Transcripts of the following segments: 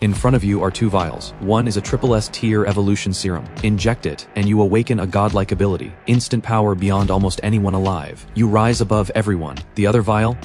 In front of you are two vials. One is a Triple-S Tier Evolution Serum. Inject it, and you awaken a godlike ability. Instant power beyond almost anyone alive. You rise above everyone. The other vial?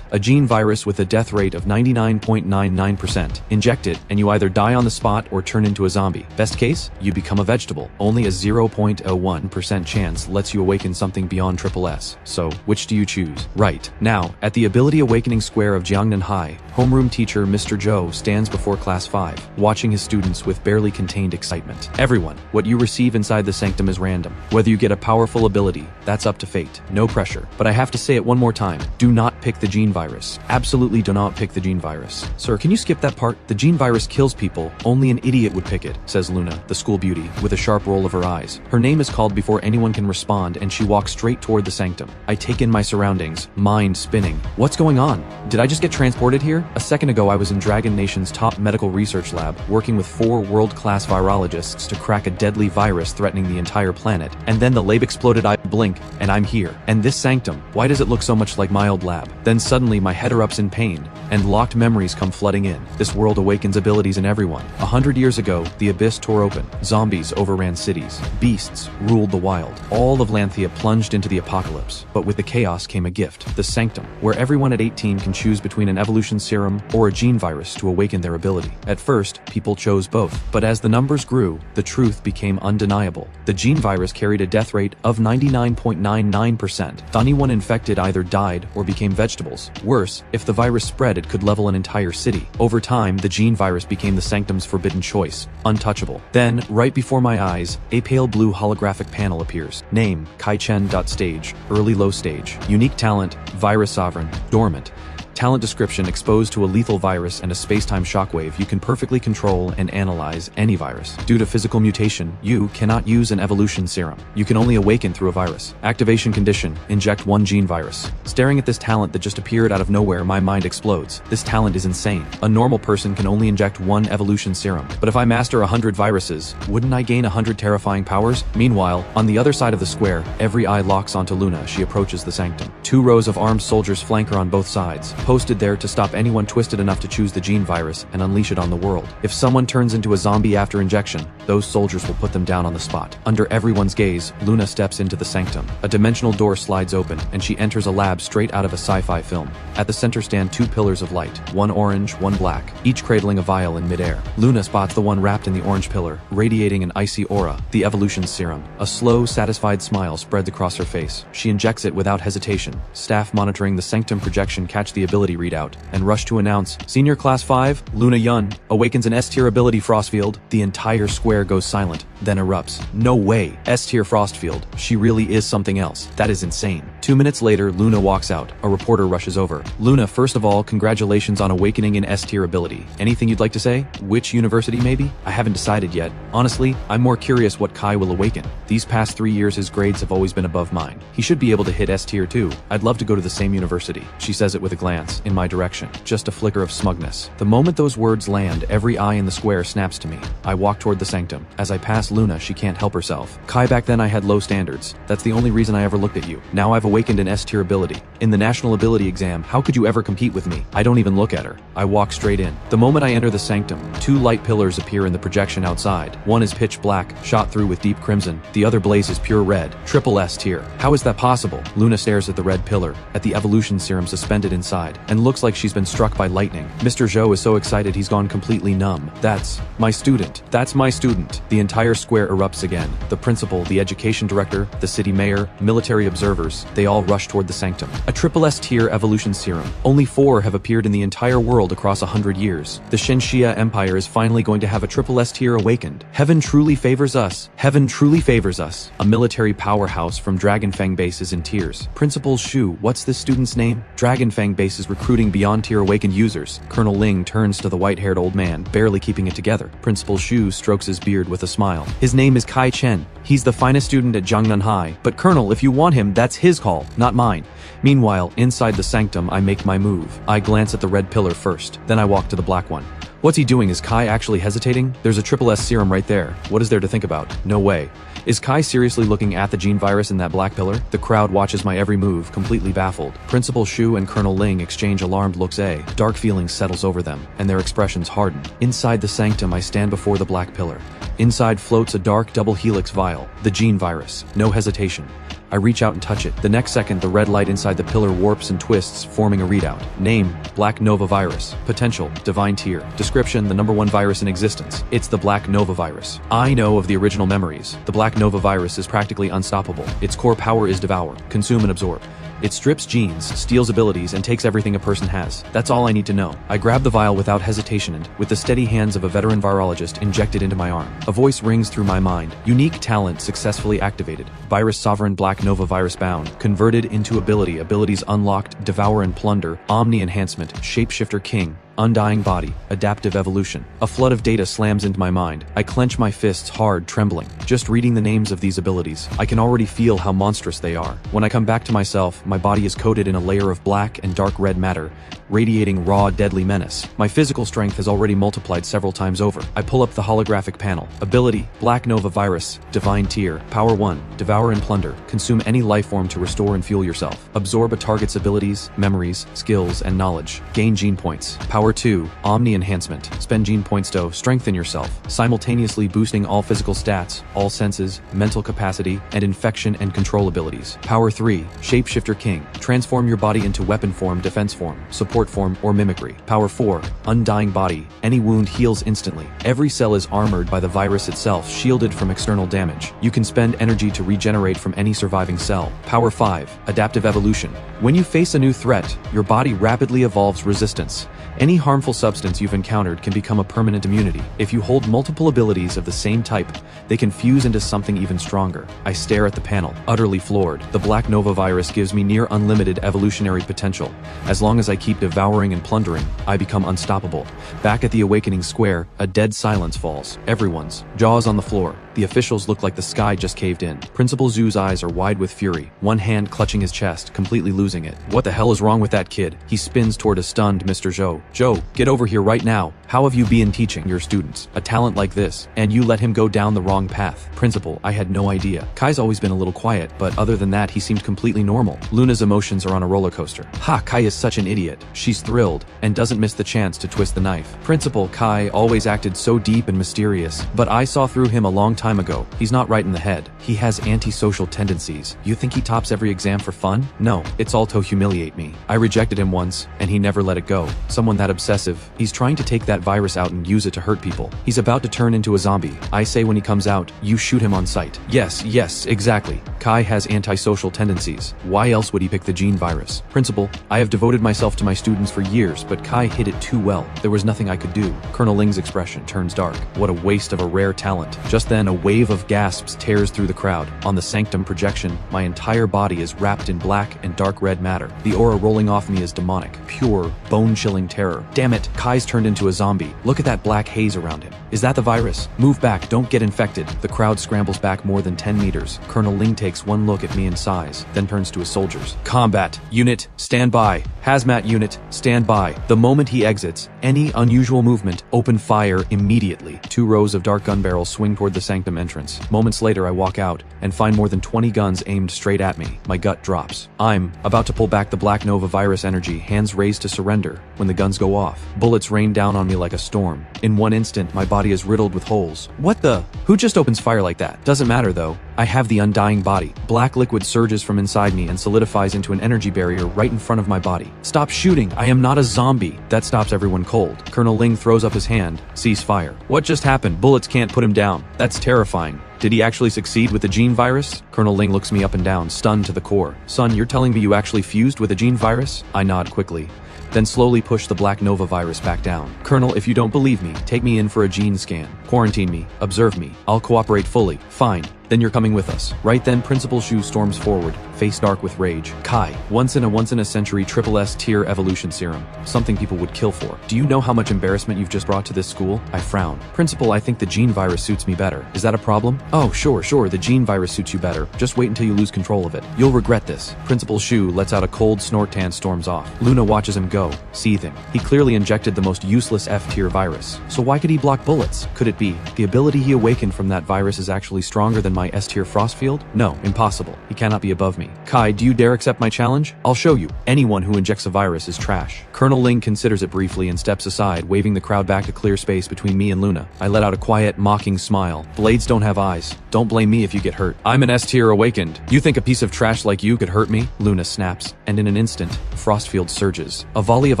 A gene virus with a death rate of 99.99%. Inject it, and you either die on the spot or turn into a zombie. Best case, you become a vegetable. Only a 0.01% chance lets you awaken something beyond Triple-S. So, which do you choose? Right. Now, at the Ability Awakening Square of Jiangnan High, homeroom teacher Mr. Zhou stands before Class 5, watching his students with barely contained excitement. Everyone, what you receive inside the sanctum is random. Whether you get a powerful ability, that's up to fate. No pressure. But I have to say it one more time. Do not pick the gene virus. Absolutely do not pick the gene virus. Sir, can you skip that part? The gene virus kills people. Only an idiot would pick it, says Luna, the school beauty, with a sharp roll of her eyes. Her name is called before anyone can respond, and she walks straight toward the sanctum. I take in my surroundings, mind spinning. What's going on? Did I just get transported here? A second ago I was in Dragon Nation's top medical research lab, working with 4 world-class virologists to crack a deadly virus threatening the entire planet. And then the lab exploded, I blink, and I'm here. And this sanctum, why does it look so much like my old lab? Then suddenly my head erupts in pain, and locked memories come flooding in. This world awakens abilities in everyone. 100 years ago, the abyss tore open. Zombies overran cities. Beasts ruled the wild. All of Lanthea plunged into the apocalypse. But with the chaos came a gift, the sanctum, where everyone at 18 can choose between an evolution serum or a gene virus to awaken their ability. At first, people chose both, but as the numbers grew, the truth became undeniable. The gene virus carried a death rate of 99.99%. Anyone infected either died or became vegetables. Worse, if the virus spread, it could level an entire city. Over time, the gene virus became the sanctum's forbidden choice, untouchable. Then, right before my eyes, a pale blue holographic panel appears. Name, Kai Chen. Stage, early low stage. Unique talent, virus sovereign, dormant. Talent description: exposed to a lethal virus and a space-time shockwave, you can perfectly control and analyze any virus. Due to physical mutation, you cannot use an evolution serum. You can only awaken through a virus. Activation condition: inject 1 gene virus. Staring at this talent that just appeared out of nowhere, my mind explodes. This talent is insane. A normal person can only inject 1 evolution serum. But if I master 100 viruses, wouldn't I gain 100 terrifying powers? Meanwhile, on the other side of the square, every eye locks onto Luna as she approaches the sanctum. 2 rows of armed soldiers flank her on both sides, posted there to stop anyone twisted enough to choose the gene virus and unleash it on the world. If someone turns into a zombie after injection, those soldiers will put them down on the spot. Under everyone's gaze, Luna steps into the sanctum. A dimensional door slides open, and she enters a lab straight out of a sci-fi film. At the center stand 2 pillars of light, one orange, one black, each cradling a vial in midair. Luna spots the one wrapped in the orange pillar, radiating an icy aura, the evolution serum. A slow, satisfied smile spreads across her face. She injects it without hesitation. Staff monitoring the sanctum projection catch the ability readout and rush to announce, Senior Class 5, Luna Yun, awakens an S-tier ability Frostfield. The entire square goes silent, then erupts. No way, S-tier Frostfield. She really is something else. That is insane. 2 minutes later, Luna walks out. A reporter rushes over. Luna, first of all, congratulations on awakening an S-tier ability. Anything you'd like to say? Which university maybe? I haven't decided yet. Honestly, I'm more curious what Kai will awaken. These past 3 years his grades have always been above mine. He should be able to hit S-tier too. I'd love to go to the same university. She says it with a glance in my direction. Just a flicker of smugness. The moment those words land, every eye in the square snaps to me. I walk toward the sanctum. As I pass Luna, she can't help herself. Kai, back then I had low standards. That's the only reason I ever looked at you. Now I've awakened an S-tier ability. In the national ability exam, how could you ever compete with me? I don't even look at her. I walk straight in. The moment I enter the sanctum, 2 light pillars appear in the projection outside. One is pitch black, shot through with deep crimson. The other blazes pure red. Triple-S tier. How is that possible? Luna stares at the red pillar, at the evolution serum suspended inside, and looks like she's been struck by lightning. Mr. Zhou is so excited he's gone completely numb. That's my student. That's my student. The entire square erupts again. The principal, the education director, the city mayor, military observers, they all rush toward the sanctum. A Triple-S Tier Evolution Serum. Only 4 have appeared in the entire world across 100 years. The Shenxia Empire is finally going to have a Triple-S Tier awakened. Heaven truly favors us. Heaven truly favors us. A military powerhouse from Dragonfang Base is in tears. Principal Shu, what's this student's name? Dragonfang Base is recruiting beyond tier awakened users. Colonel Ling turns to the white-haired old man, barely keeping it together. Principal Shu strokes his beard with a smile. His name is Kai Chen. He's the finest student at Jiangnan High. But Colonel, if you want him, that's his call, not mine. Meanwhile, inside the sanctum, I make my move. I glance at the red pillar first, then I walk to the black one. What's he doing? Is Kai actually hesitating? There's a Triple-S serum right there. What is there to think about? No way. Is Kai seriously looking at the gene virus in that black pillar? The crowd watches my every move, completely baffled. Principal Shu and Colonel Ling exchange alarmed looks. Dark feelings settles over them, and their expressions harden. Inside the sanctum, I stand before the black pillar. Inside floats a dark double helix vial, the gene virus. No hesitation. I reach out and touch it. The next second, the red light inside the pillar warps and twists, forming a readout. Name, Black Nova virus. Potential, Divine Tier. Description, the #1 virus in existence. It's the Black Nova virus. I know of the original memories. The Black Nova virus is practically unstoppable. Its core power is devour, consume and absorb. It strips genes, steals abilities, and takes everything a person has. That's all I need to know. I grab the vial without hesitation and, with the steady hands of a veteran virologist, inject it into my arm. A voice rings through my mind. Unique talent successfully activated. Virus Sovereign Black Nova virus bound. Converted into ability. Abilities unlocked. Devour and Plunder. Omni Enhancement. Shapeshifter King. Undying Body, Adaptive Evolution. A flood of data slams into my mind. I clench my fists hard, trembling. Just reading the names of these abilities, I can already feel how monstrous they are. When I come back to myself, my body is coated in a layer of black and dark red matter, radiating raw, deadly menace. My physical strength has already multiplied several times over. I pull up the holographic panel. Ability, Black Nova Virus, Divine Tier. Power 1, Devour and Plunder. Consume any life form to restore and fuel yourself. Absorb a target's abilities, memories, skills, and knowledge. Gain gene points. Power 2, Omni Enhancement. Spend gene points to strengthen yourself, simultaneously boosting all physical stats, all senses, mental capacity, and infection and control abilities. Power 3, Shapeshifter King. Transform your body into weapon form, defense form, support form, or mimicry. Power 4, Undying Body. Any wound heals instantly. Every cell is armored by the virus itself, shielded from external damage. You can spend energy to regenerate from any surviving cell. Power 5, Adaptive Evolution. When you face a new threat, your body rapidly evolves resistance. Any harmful substance you've encountered can become a permanent immunity. If you hold multiple abilities of the same type, they can fuse into something even stronger. I stare at the panel, utterly floored. The Black Nova virus gives me near unlimited evolutionary potential. As long as I keep devouring and plundering, I become unstoppable. Back at the Awakening Square, a dead silence falls. Everyone's jaws on the floor. The officials look like the sky just caved in. Principal Zhu's eyes are wide with fury, one hand clutching his chest, completely losing it. What the hell is wrong with that kid? He spins toward a stunned Mr. Zhou. Zhou, get over here right now. How have you been teaching your students a talent like this, and you let him go down the wrong path? Principal, I had no idea. Kai's always been a little quiet, but other than that, he seemed completely normal. Luna's emotions are on a roller coaster. Ha, Kai is such an idiot. She's thrilled, and doesn't miss the chance to twist the knife. Principal, Kai always acted so deep and mysterious, but I saw through him a long time ago. He's not right in the head. He has antisocial tendencies. You think he tops every exam for fun? No, it's all to humiliate me. I rejected him once, and he never let it go. Someone that obsessive. He's trying to take that virus out and use it to hurt people. He's about to turn into a zombie. I say when he comes out, you shoot him on sight. Yes, exactly. Kai has antisocial tendencies. Why else would he pick the gene virus? Principal, I have devoted myself to my students for years, but Kai hid it too well. There was nothing I could do. Colonel Ling's expression turns dark. What a waste of a rare talent. Just then, a wave of gasps tears through the crowd. On the sanctum projection, my entire body is wrapped in black and dark red matter. The aura rolling off me is demonic, pure, bone-chilling terror. Damn it, Kai's turned into a zombie. Look at that black haze around him. Is that the virus? Move back, don't get infected. The crowd scrambles back more than 10 meters. Colonel Ling takes one look at me and sighs, then turns to his soldiers. Combat unit, stand by. Hazmat unit, stand by. The moment he exits, any unusual movement, open fire immediately. 2 rows of dark gun barrels swing toward the sanctum entrance. Moments later, I walk out and find more than 20 guns aimed straight at me. My gut drops. I'm about to pull back the Black Nova virus energy, hands raised to surrender, when the guns go off. Bullets rain down on me like a storm. In one instant, my body is riddled with holes. What the? Who just opens fire like that? Doesn't matter though. I have the undying body. Black liquid surges from inside me and solidifies into an energy barrier right in front of my body. Stop shooting, I am not a zombie. That stops everyone cold. Colonel Ling throws up his hand, cease fire. What just happened? Bullets can't put him down. That's terrifying. Did he actually succeed with the gene virus? Colonel Ling looks me up and down, stunned to the core. Son, you're telling me you actually fused with a gene virus? I nod quickly, then slowly push the Black Nova virus back down. Colonel, if you don't believe me, take me in for a gene scan. Quarantine me, observe me. I'll cooperate fully. Fine. Then you're coming with us. Right then, Principal Shu storms forward, face dark with rage. Kai, once in a century Triple-S Tier Evolution Serum. Something people would kill for. Do you know how much embarrassment you've just brought to this school? I frown. Principal, I think the gene virus suits me better. Is that a problem? Oh, sure, the gene virus suits you better. Just wait until you lose control of it. You'll regret this. Principal Shu lets out a cold snort and storms off. Luna watches him go, seething. He clearly injected the most useless F-tier virus. So why could he block bullets? Could it be the ability he awakened from that virus is actually stronger than my S-tier frost field? No, impossible. He cannot be above me. Kai, do you dare accept my challenge? I'll show you. Anyone who injects a virus is trash. Colonel Ling considers it briefly and steps aside, waving the crowd back to clear space between me and Luna. I let out a quiet, mocking smile. Blades don't have eyes. Don't blame me if you get hurt. I'm an S-tier awakened. You think a piece of trash like you could hurt me? Luna snaps, and in an instant, frost field surges. A volley of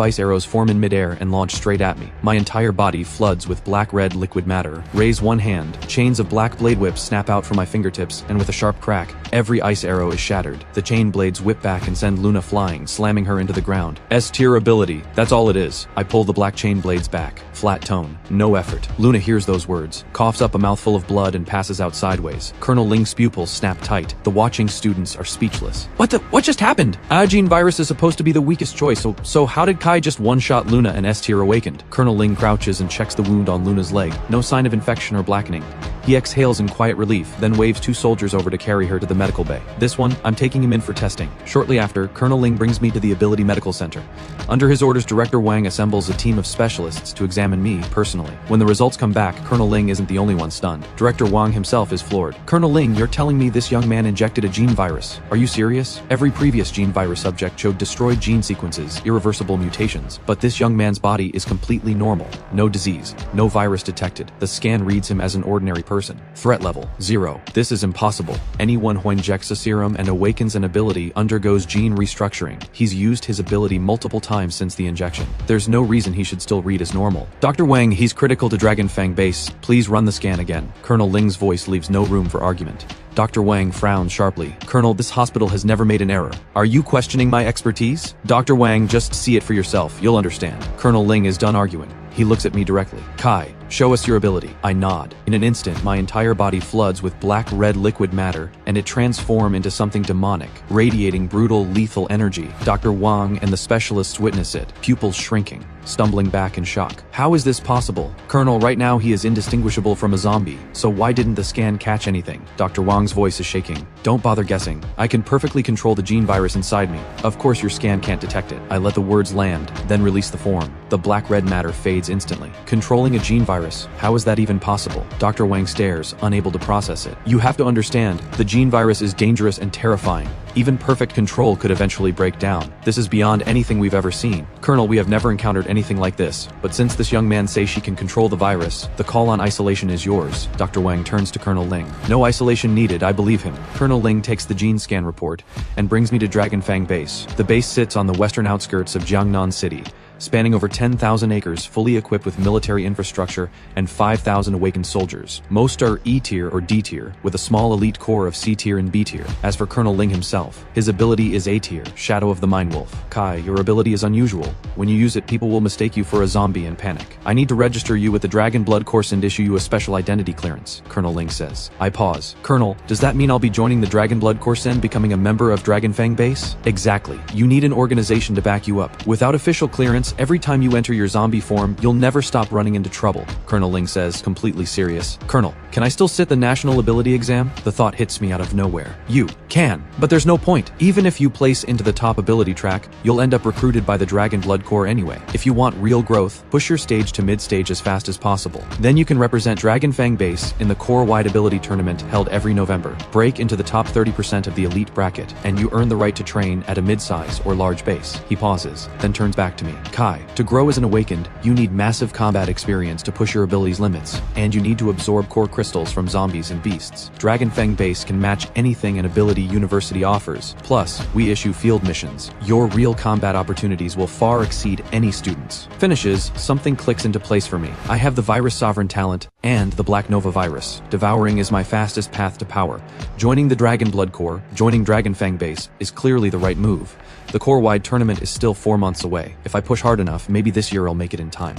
ice arrows form in midair and launch straight at me. My entire body floods with black-red liquid matter. Raise one hand. Chains of black blade whips snap out from my fingertips, and with a sharp crack, every ice arrow is shattered. The chain blades whip back and send Luna flying, slamming her into the ground. S-tier ability. That's all it is. I pull the black chain blades back. Flat tone. No effort. Luna hears those words, coughs up a mouthful of blood and passes out sideways. Colonel Ling's pupils snap tight. The watching students are speechless. What just happened? Gene virus is supposed to be the weakest choice, so how did Kai just one-shot Luna and S-tier awakened? Colonel Ling crouches and checks the wound on Luna's leg. No sign of infection or blackening. He exhales in quiet relief, then waves two soldiers over to carry her to the medical bay. This one, I'm taking him in for testing. Shortly after, Colonel Ling brings me to the Ability Medical Center. Under his orders, Director Wang assembles a team of specialists to examine me personally. When the results come back, Colonel Ling isn't the only one stunned. Director Wang himself is floored. Colonel Ling, you're telling me this young man injected a gene virus? Are you serious? Every previous gene virus subject showed destroyed gene sequences, irreversible mutations, but this young man's body is completely normal. No disease, no virus detected. The scan reads him as an ordinary person. Threat level, 0. This is impossible. Anyone who injects a serum and awakens an ability undergoes gene restructuring. He's used his ability multiple times since the injection. There's no reason he should still read as normal. Dr. Wang, he's critical to Dragon Fang base. Please run the scan again. Colonel Ling's voice leaves no room for argument. Dr. Wang frowns sharply. Colonel, this hospital has never made an error. Are you questioning my expertise? Dr. Wang, just see it for yourself. You'll understand. Colonel Ling is done arguing. He looks at me directly. Kai, show us your ability. I nod. In an instant, my entire body floods with black-red liquid matter, and it transforms into something demonic, radiating brutal, lethal energy. Dr. Wang and the specialists witness it, pupils shrinking, stumbling back in shock. How is this possible? Colonel, right now he is indistinguishable from a zombie, so why didn't the scan catch anything? Dr. Wang's voice is shaking. Don't bother guessing. I can perfectly control the gene virus inside me. Of course your scan can't detect it. I let the words land, then release the form. The black-red matter fades instantly. Controlling a gene virus, how is that even possible? Dr. Wang stares, unable to process it. You have to understand, the gene virus is dangerous and terrifying. Even perfect control could eventually break down. This is beyond anything we've ever seen. Colonel, we have never encountered anything like this, but since this young man says she can control the virus, the call on isolation is yours. Dr. Wang turns to Colonel Ling. No isolation needed, I believe him. Colonel Ling takes the gene scan report and brings me to Dragon Fang base. The base sits on the western outskirts of Jiangnan City, spanning over 10,000 acres, fully equipped with military infrastructure and 5,000 awakened soldiers. Most are E-tier or D-tier, with a small elite core of C-tier and B-tier. As for Colonel Ling himself, his ability is A-tier, Shadow of the Mind Wolf. Kai, your ability is unusual. When you use it, people will mistake you for a zombie and panic. I need to register you with the Dragon Blood Course and issue you a special identity clearance, Colonel Ling says. I pause. Colonel, does that mean I'll be joining the Dragon Blood Course and becoming a member of Dragon Fang base? Exactly. You need an organization to back you up. Without official clearance, every time you enter your zombie form, you'll never stop running into trouble, Colonel Ling says, completely serious. Colonel, can I still sit the national ability exam? The thought hits me out of nowhere. You can, but there's no point. Even if you place into the top ability track, you'll end up recruited by the Dragon Blood Corps anyway. If you want real growth, push your stage to mid-stage as fast as possible. Then you can represent Dragon Fang base in the Corps-wide ability tournament held every November. Break into the top 30% of the elite bracket, and you earn the right to train at a mid-size or large base. He pauses, then turns back to me. Kai, to grow as an awakened, you need massive combat experience to push your abilities' limits, and you need to absorb core crystals from zombies and beasts. Dragon Fang base can match anything an ability university offers. Plus, we issue field missions. Your real combat opportunities will far exceed any students. Finishes, something clicks into place for me. I have the Virus Sovereign talent and the Black Nova virus. Devouring is my fastest path to power. Joining the Dragon Blood Corps, joining Dragon Fang base, is clearly the right move. The Corps-wide tournament is still 4 months away. If I push hard enough, maybe this year I'll make it in time.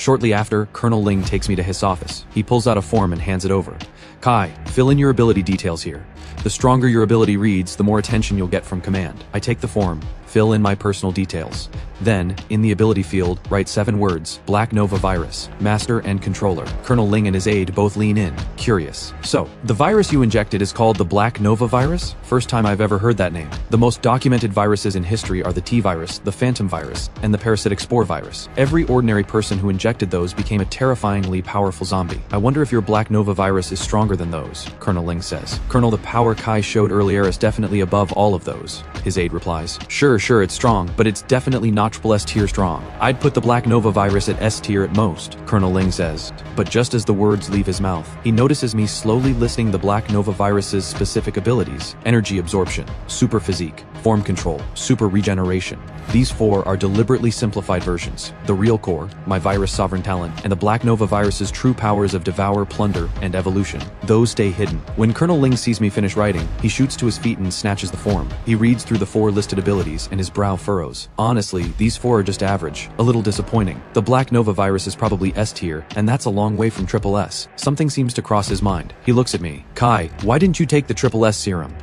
Shortly after, Colonel Ling takes me to his office. He pulls out a form and hands it over. Kai, fill in your ability details here. The stronger your ability reads, the more attention you'll get from command. I take the form, fill in my personal details. Then, in the ability field, write 7 words: Black Nova Virus, Master and Controller. Colonel Ling and his aide both lean in, curious. So, the virus you injected is called the Black Nova Virus? First time I've ever heard that name. The most documented viruses in history are the T virus, the Phantom virus, and the parasitic spore virus. Every ordinary person who injected those became a terrifyingly powerful zombie. I wonder if your Black Nova virus is stronger than those, Colonel Ling says. Colonel, the power Kai showed earlier is definitely above all of those. His aide replies. Sure, it's strong, but it's definitely not Triple-S Tier strong. I'd put the Black Nova virus at S Tier at most, Colonel Ling says. But just as the words leave his mouth, he notices me slowly listing the Black Nova virus's specific abilities: energy absorption, super physique, form control, super regeneration. These 4 are deliberately simplified versions. The real core, my virus sovereign talent, and the Black Nova virus's true powers of devour, plunder, and evolution. Those stay hidden. When Colonel Ling sees me finish writing, he shoots to his feet and snatches the form. He reads through the 4 listed abilities, and his brow furrows. Honestly, these 4 are just average. A little disappointing. The Black Nova virus is probably S Tier, and that's a long way from Triple S. Something seems to cross his mind. He looks at me. Kai, why didn't you take the Triple-S Serum?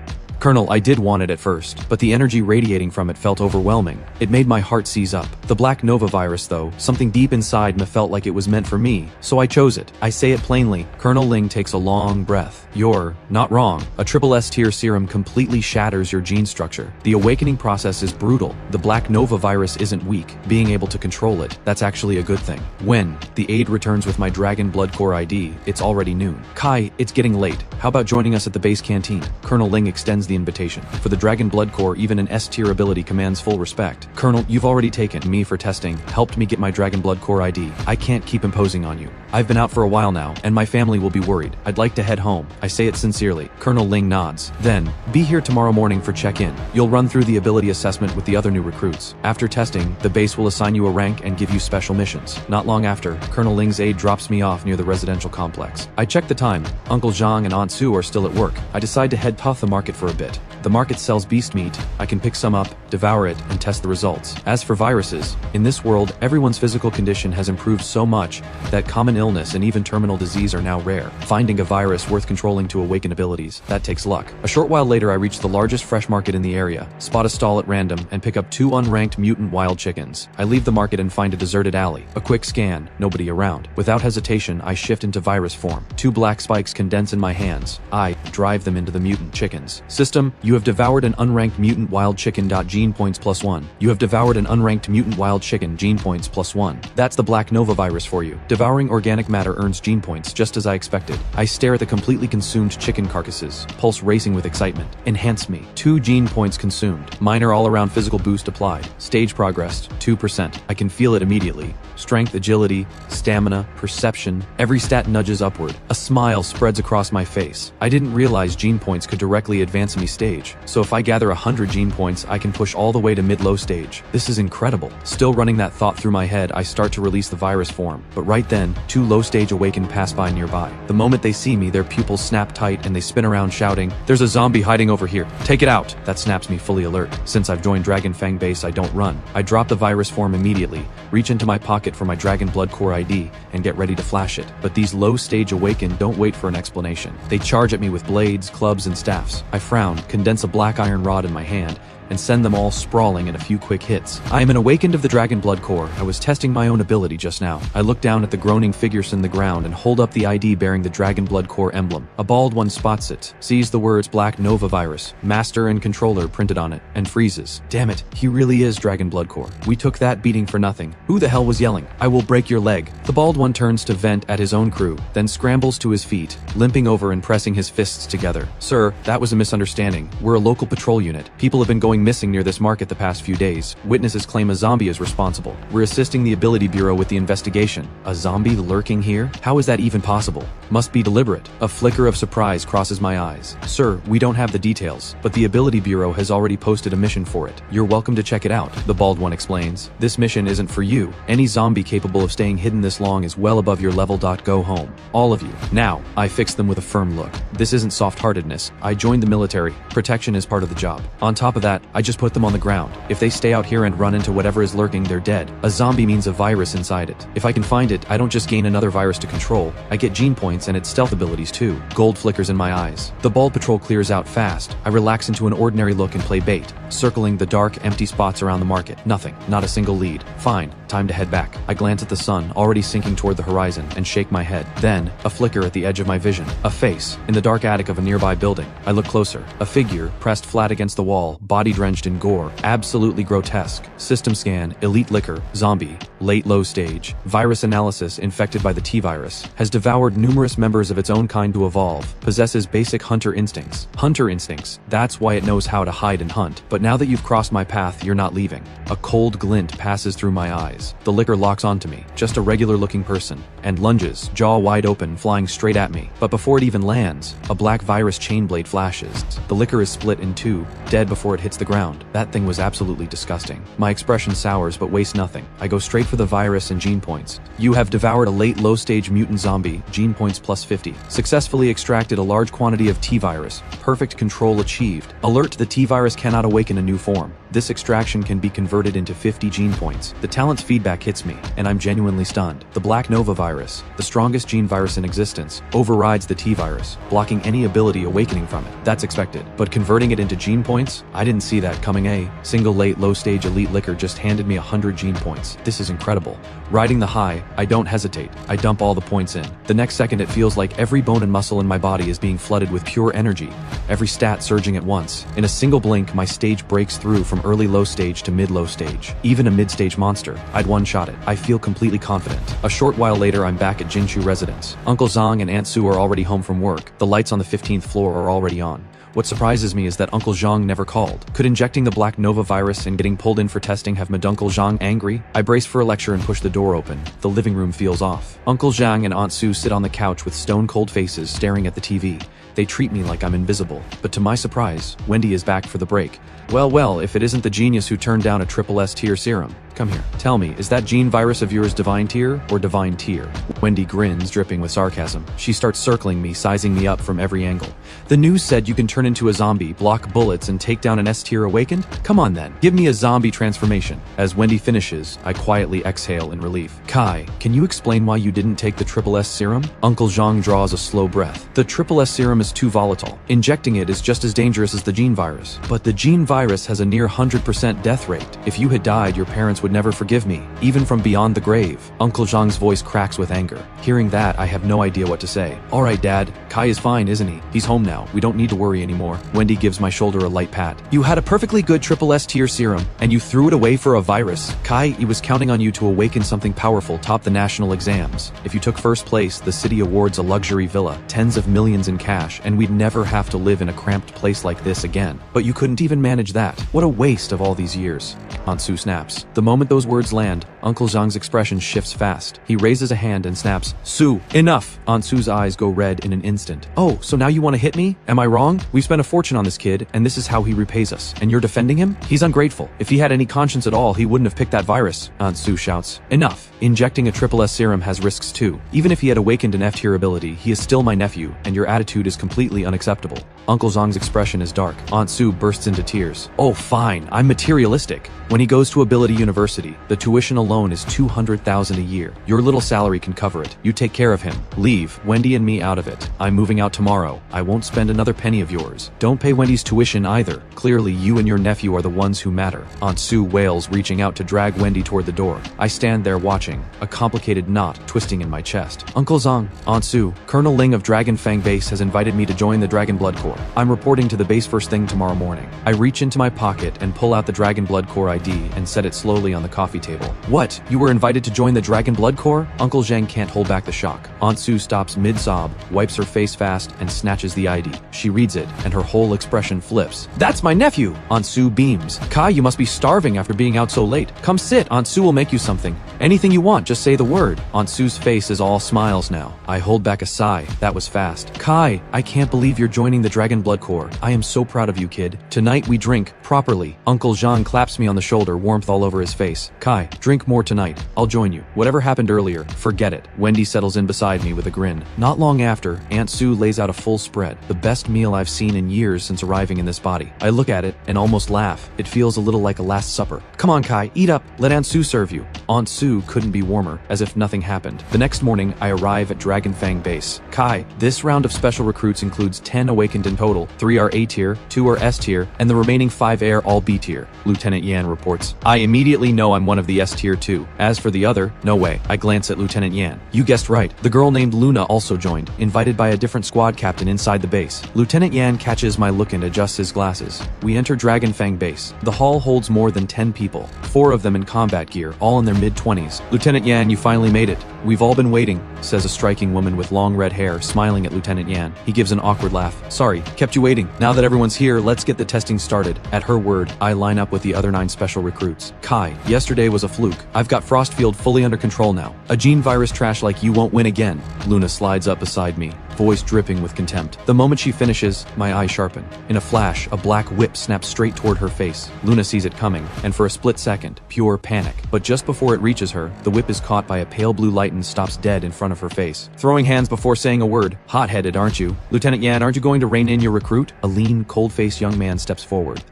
Colonel, I did want it at first, but the energy radiating from it felt overwhelming. It made my heart seize up. The Black Nova virus, though, something deep inside me felt like it was meant for me, so I chose it. I say it plainly. Colonel Ling takes a long breath. You're not wrong. A Triple-S Tier serum completely shatters your gene structure. The awakening process is brutal. The Black Nova virus isn't weak. Being able to control it, that's actually a good thing. When the aide returns with my Dragon Blood Core ID, it's already noon. Kai, it's getting late. How about joining us at the base canteen? Colonel Ling extends the invitation. For the Dragon Blood Core, even an S Tier ability commands full respect. Colonel, you've already taken me for testing, helped me get my Dragon Blood Core ID. I can't keep imposing on you. I've been out for a while now, and my family will be worried. I'd like to head home. I say it sincerely. Colonel Ling nods. Then, be here tomorrow morning for check-in. You'll run through the ability assessment with the other new recruits. After testing, the base will assign you a rank and give you special missions. Not long after, Colonel Ling's aide drops me off near the residential complex. I check the time. Uncle Zhang and Aunt Sue are still at work. I decide to head to the market for a bit. The market sells beast meat. I can pick some up, devour it, and test the results. As for viruses, in this world, everyone's physical condition has improved so much that common illness and even terminal disease are now rare. Finding a virus worth controlling to awaken abilities, that takes luck. A short while later, I reach the largest fresh market in the area, spot a stall at random, and pick up 2 unranked mutant wild chickens. I leave the market and find a deserted alley. A quick scan, nobody around. Without hesitation, I shift into virus form. 2 black spikes condense in my hands. I drive them into the mutant chickens. System, you have devoured an unranked mutant wild chicken. Gene points +1. You have devoured an unranked mutant wild chicken. Gene points +1. That's the Black Nova virus for you. Devouring organic matter earns gene points, just as I expected. I stare at the completely consumed chicken carcasses, pulse racing with excitement. Enhance me. 2 gene points consumed. Minor all-around physical boost applied. Stage progressed, 2%. I can feel it immediately. Strength, agility, stamina, perception, every stat nudges upward. A smile spreads across my face. I didn't realize gene points could directly advance me stage. So if I gather 100 gene points, I can push all the way to mid-low stage. This is incredible. Still running that thought through my head, I start to release the virus form. But right then, 2 low-stage awaken pass by nearby. The moment they see me, their pupils snap tight and they spin around shouting, "There's a zombie hiding over here. Take it out!" That snaps me fully alert. Since I've joined Dragon Fang base, I don't run. I drop the virus form immediately, reach into my pocket for my Dragon Blood Core ID, and get ready to flash it. But these low-stage awaken don't wait for an explanation. They charge at me with blades, clubs, and staffs. I frown, condense a black iron rod in my hand, and send them all sprawling in a few quick hits. I am an awakened of the Dragon Blood Core. I was testing my own ability just now. I look down at the groaning figures in the ground and hold up the ID bearing the Dragon Blood Core emblem. A bald one spots it, sees the words Black Nova Virus, Master and Controller printed on it, and freezes. Damn it, he really is Dragon Blood Core. We took that beating for nothing. Who the hell was yelling? "I will break your leg." The bald one turns to vent at his own crew, then scrambles to his feet, limping over and pressing his fists together. "Sir, that was a misunderstanding. We're a local patrol unit. People have been going missing near this market the past few days. Witnesses claim a zombie is responsible. We're assisting the Ability Bureau with the investigation." A zombie lurking here? How is that even possible? Must be deliberate. A flicker of surprise crosses my eyes. "Sir, we don't have the details, but the Ability Bureau has already posted a mission for it. You're welcome to check it out," the bald one explains. "This mission isn't for you. Any zombie capable of staying hidden this long is well above your level. Go home. All of you. Now." I fix them with a firm look. This isn't soft-heartedness. I joined the military. Protection is part of the job. On top of that, I just put them on the ground. If they stay out here and run into whatever is lurking, they're dead. A zombie means a virus inside it. If I can find it, I don't just gain another virus to control. I get gene points and its stealth abilities too. Gold flickers in my eyes. The bald patrol clears out fast. I relax into an ordinary look and play bait, circling the dark, empty spots around the market. Nothing. Not a single lead. Fine. Time to head back. I glance at the sun, already sinking toward the horizon, and shake my head. Then, a flicker at the edge of my vision. A face. In the dark attic of a nearby building. I look closer. A figure, pressed flat against the wall, body drenched in gore. Absolutely grotesque. System scan, elite liquor, zombie, late low stage, virus analysis, infected by the T-virus, has devoured numerous members of its own kind to evolve, possesses basic hunter instincts. Hunter instincts, that's why it knows how to hide and hunt. But now that you've crossed my path, you're not leaving. A cold glint passes through my eyes. The liquor locks onto me, just a regular-looking person, and lunges, jaw wide open, flying straight at me. But before it even lands, a black virus chain blade flashes. The liquor is split in two, dead before it hits the ground. That thing was absolutely disgusting. My expression sours but wastes nothing. I go straight for the virus and gene points. You have devoured a late low-stage mutant zombie, gene points plus 50. Successfully extracted a large quantity of T-virus. Perfect control achieved. Alert: the T-virus cannot awaken a new form. This extraction can be converted into 50 gene points. The talent's feedback hits me, and I'm genuinely stunned. The Black Nova virus, the strongest gene virus in existence, overrides the T-virus, blocking any ability awakening from it. That's expected. But converting it into gene points? I didn't see that coming. A single late low-stage elite liquor just handed me 100 gene points. This is incredible. Riding the high, I don't hesitate. I dump all the points in. The next second it feels like every bone and muscle in my body is being flooded with pure energy, every stat surging at once. In a single blink, my stage breaks through from early low stage to mid low stage. Even a mid-stage monster, I'd one-shot it. I feel completely confident. A short while later, I'm back at Jinchu residence. Uncle Zhang and Aunt Su are already home from work. The lights on the 15th floor are already on. What surprises me is that Uncle Zhang never called. Could injecting the Black Nova virus and getting pulled in for testing have made Uncle Zhang angry? I brace for a lecture and push the door open. The living room feels off. Uncle Zhang and Aunt Su sit on the couch with stone-cold faces staring at the TV. They treat me like I'm invisible. But to my surprise, Wendy is back for the break. Well, if it isn't the genius who turned down a Triple-S Tier Serum. Come here. Tell me, is that gene virus of yours Divine Tier or Divine Tier? Wendy grins, dripping with sarcasm. She starts circling me, sizing me up from every angle. The news said you can turn into a zombie, block bullets, and take down an S-Tier awakened? Come on then, give me a zombie transformation. As Wendy finishes, I quietly exhale in relief. Kai, can you explain why you didn't take the Triple-S Serum? Uncle Zhang draws a slow breath. The Triple-S Serum is too volatile. Injecting it is just as dangerous as the gene virus. But the gene virus has a near 100% death rate. If you had died, your parents would never forgive me, even from beyond the grave. Uncle Zhang's voice cracks with anger. Hearing that, I have no idea what to say. All right, Dad. Kai is fine, isn't he? He's home now. We don't need to worry anymore. Wendy gives my shoulder a light pat. You had a perfectly good Triple-S Tier Serum, and you threw it away for a virus. Kai, he was counting on you to awaken something powerful, top the national exams. If you took first place, the city awards a luxury villa, tens of millions in cash, and we'd never have to live in a cramped place like this again. But you couldn't even manage that. What a waste of all these years. Aunt Su snaps. The moment those words land, Uncle Zhang's expression shifts fast. He raises a hand and snaps, Su, enough! Aunt Su's eyes go red in an instant. Oh, so now you want to hit me? Am I wrong? We've spent a fortune on this kid, and this is how he repays us. And you're defending him? He's ungrateful. If he had any conscience at all, he wouldn't have picked that virus. Aunt Su shouts. Enough. Injecting a Triple-S Serum has risks too. Even if he had awakened an F-Tier ability, he is still my nephew, and your attitude is completely unacceptable. Uncle Zhang's expression is dark. Aunt Su bursts into tears. Oh, fine. I'm materialistic. When he goes to Ability University, the tuition alone is $200,000 a year. Your little salary can cover it. You take care of him. Leave Wendy and me out of it. I'm moving out tomorrow. I won't spend another penny of yours. Don't pay Wendy's tuition either. Clearly, you and your nephew are the ones who matter. Aunt Su wails, reaching out to drag Wendy toward the door. I stand there watching, a complicated knot twisting in my chest. Uncle Zhang, Aunt Su, Colonel Ling of Dragon Fang Base has invited me to join the Dragon Blood Corps. I'm reporting to the base first thing tomorrow morning. I reach into my pocket and pull out the Dragon Blood Corps ID and set it slowly on the coffee table. What? You were invited to join the Dragon Blood Corps? Uncle Zhang can't hold back the shock. Aunt Su stops mid-sob, wipes her face fast, and snatches the ID. She reads it, and her whole expression flips. That's my nephew! Aunt Su beams. Kai, you must be starving after being out so late. Come sit, Aunt Su will make you something. Anything you want, just say the word. Aunt Su's face is all smiles now. I hold back a sigh. That was fast. Kai, I can't believe you're joining the Dragon Blood Corps. I am so proud of you, kid. Tonight we drink properly. Uncle Zhang claps me on the shoulder, warmth all over his face. Kai, drink more tonight. I'll join you. Whatever happened earlier, forget it. Wendy settles in beside me with a grin. Not long after, Aunt Sue lays out a full spread, the best meal I've seen in years since arriving in this body. I look at it and almost laugh. It feels a little like a Last Supper. Come on, Kai, eat up. Let Aunt Sue serve you. Aunt Sue couldn't be warmer, as if nothing happened. The next morning, I arrive at Dragonfang Base. Kai, this round of special recruits includes 10 awakened in total. 3 are A tier, 2 are S tier, and the remaining 5 are all B tier. Lieutenant Yan reports. I immediately know I'm one of the S tier too. As for the other, no way. I glance at Lieutenant Yan. You guessed right. The girl named Luna also joined, invited by a different squad captain inside the base. Lieutenant Yan catches my look and adjusts his glasses. We enter Dragonfang Base. The hall holds more than 10 people, 4 of them in combat gear, all in their mid-20s. Lieutenant Yan, you finally made it. We've all been waiting, says a striking woman with long red hair, smiling at Lieutenant Yan. He gives an awkward laugh. Sorry, kept you waiting. Now that everyone's here, let's get the testing started. At her word, I line up with the other 9 special recruits. Kai, yesterday was a fluke. I've got Frostfield fully under control now. A gene virus trash like you won't win again. Luna slides up beside me, voice dripping with contempt. The moment she finishes, my eyes sharpen. In a flash, a black whip snaps straight toward her face. Luna sees it coming, and for a split second, pure panic. But just before it reaches her, the whip is caught by a pale blue light and stops dead in front of her face. Throwing hands before saying a word. Hot-headed, aren't you? Lieutenant Yan, aren't you going to rein in your recruit? A lean, cold-faced young man steps forward.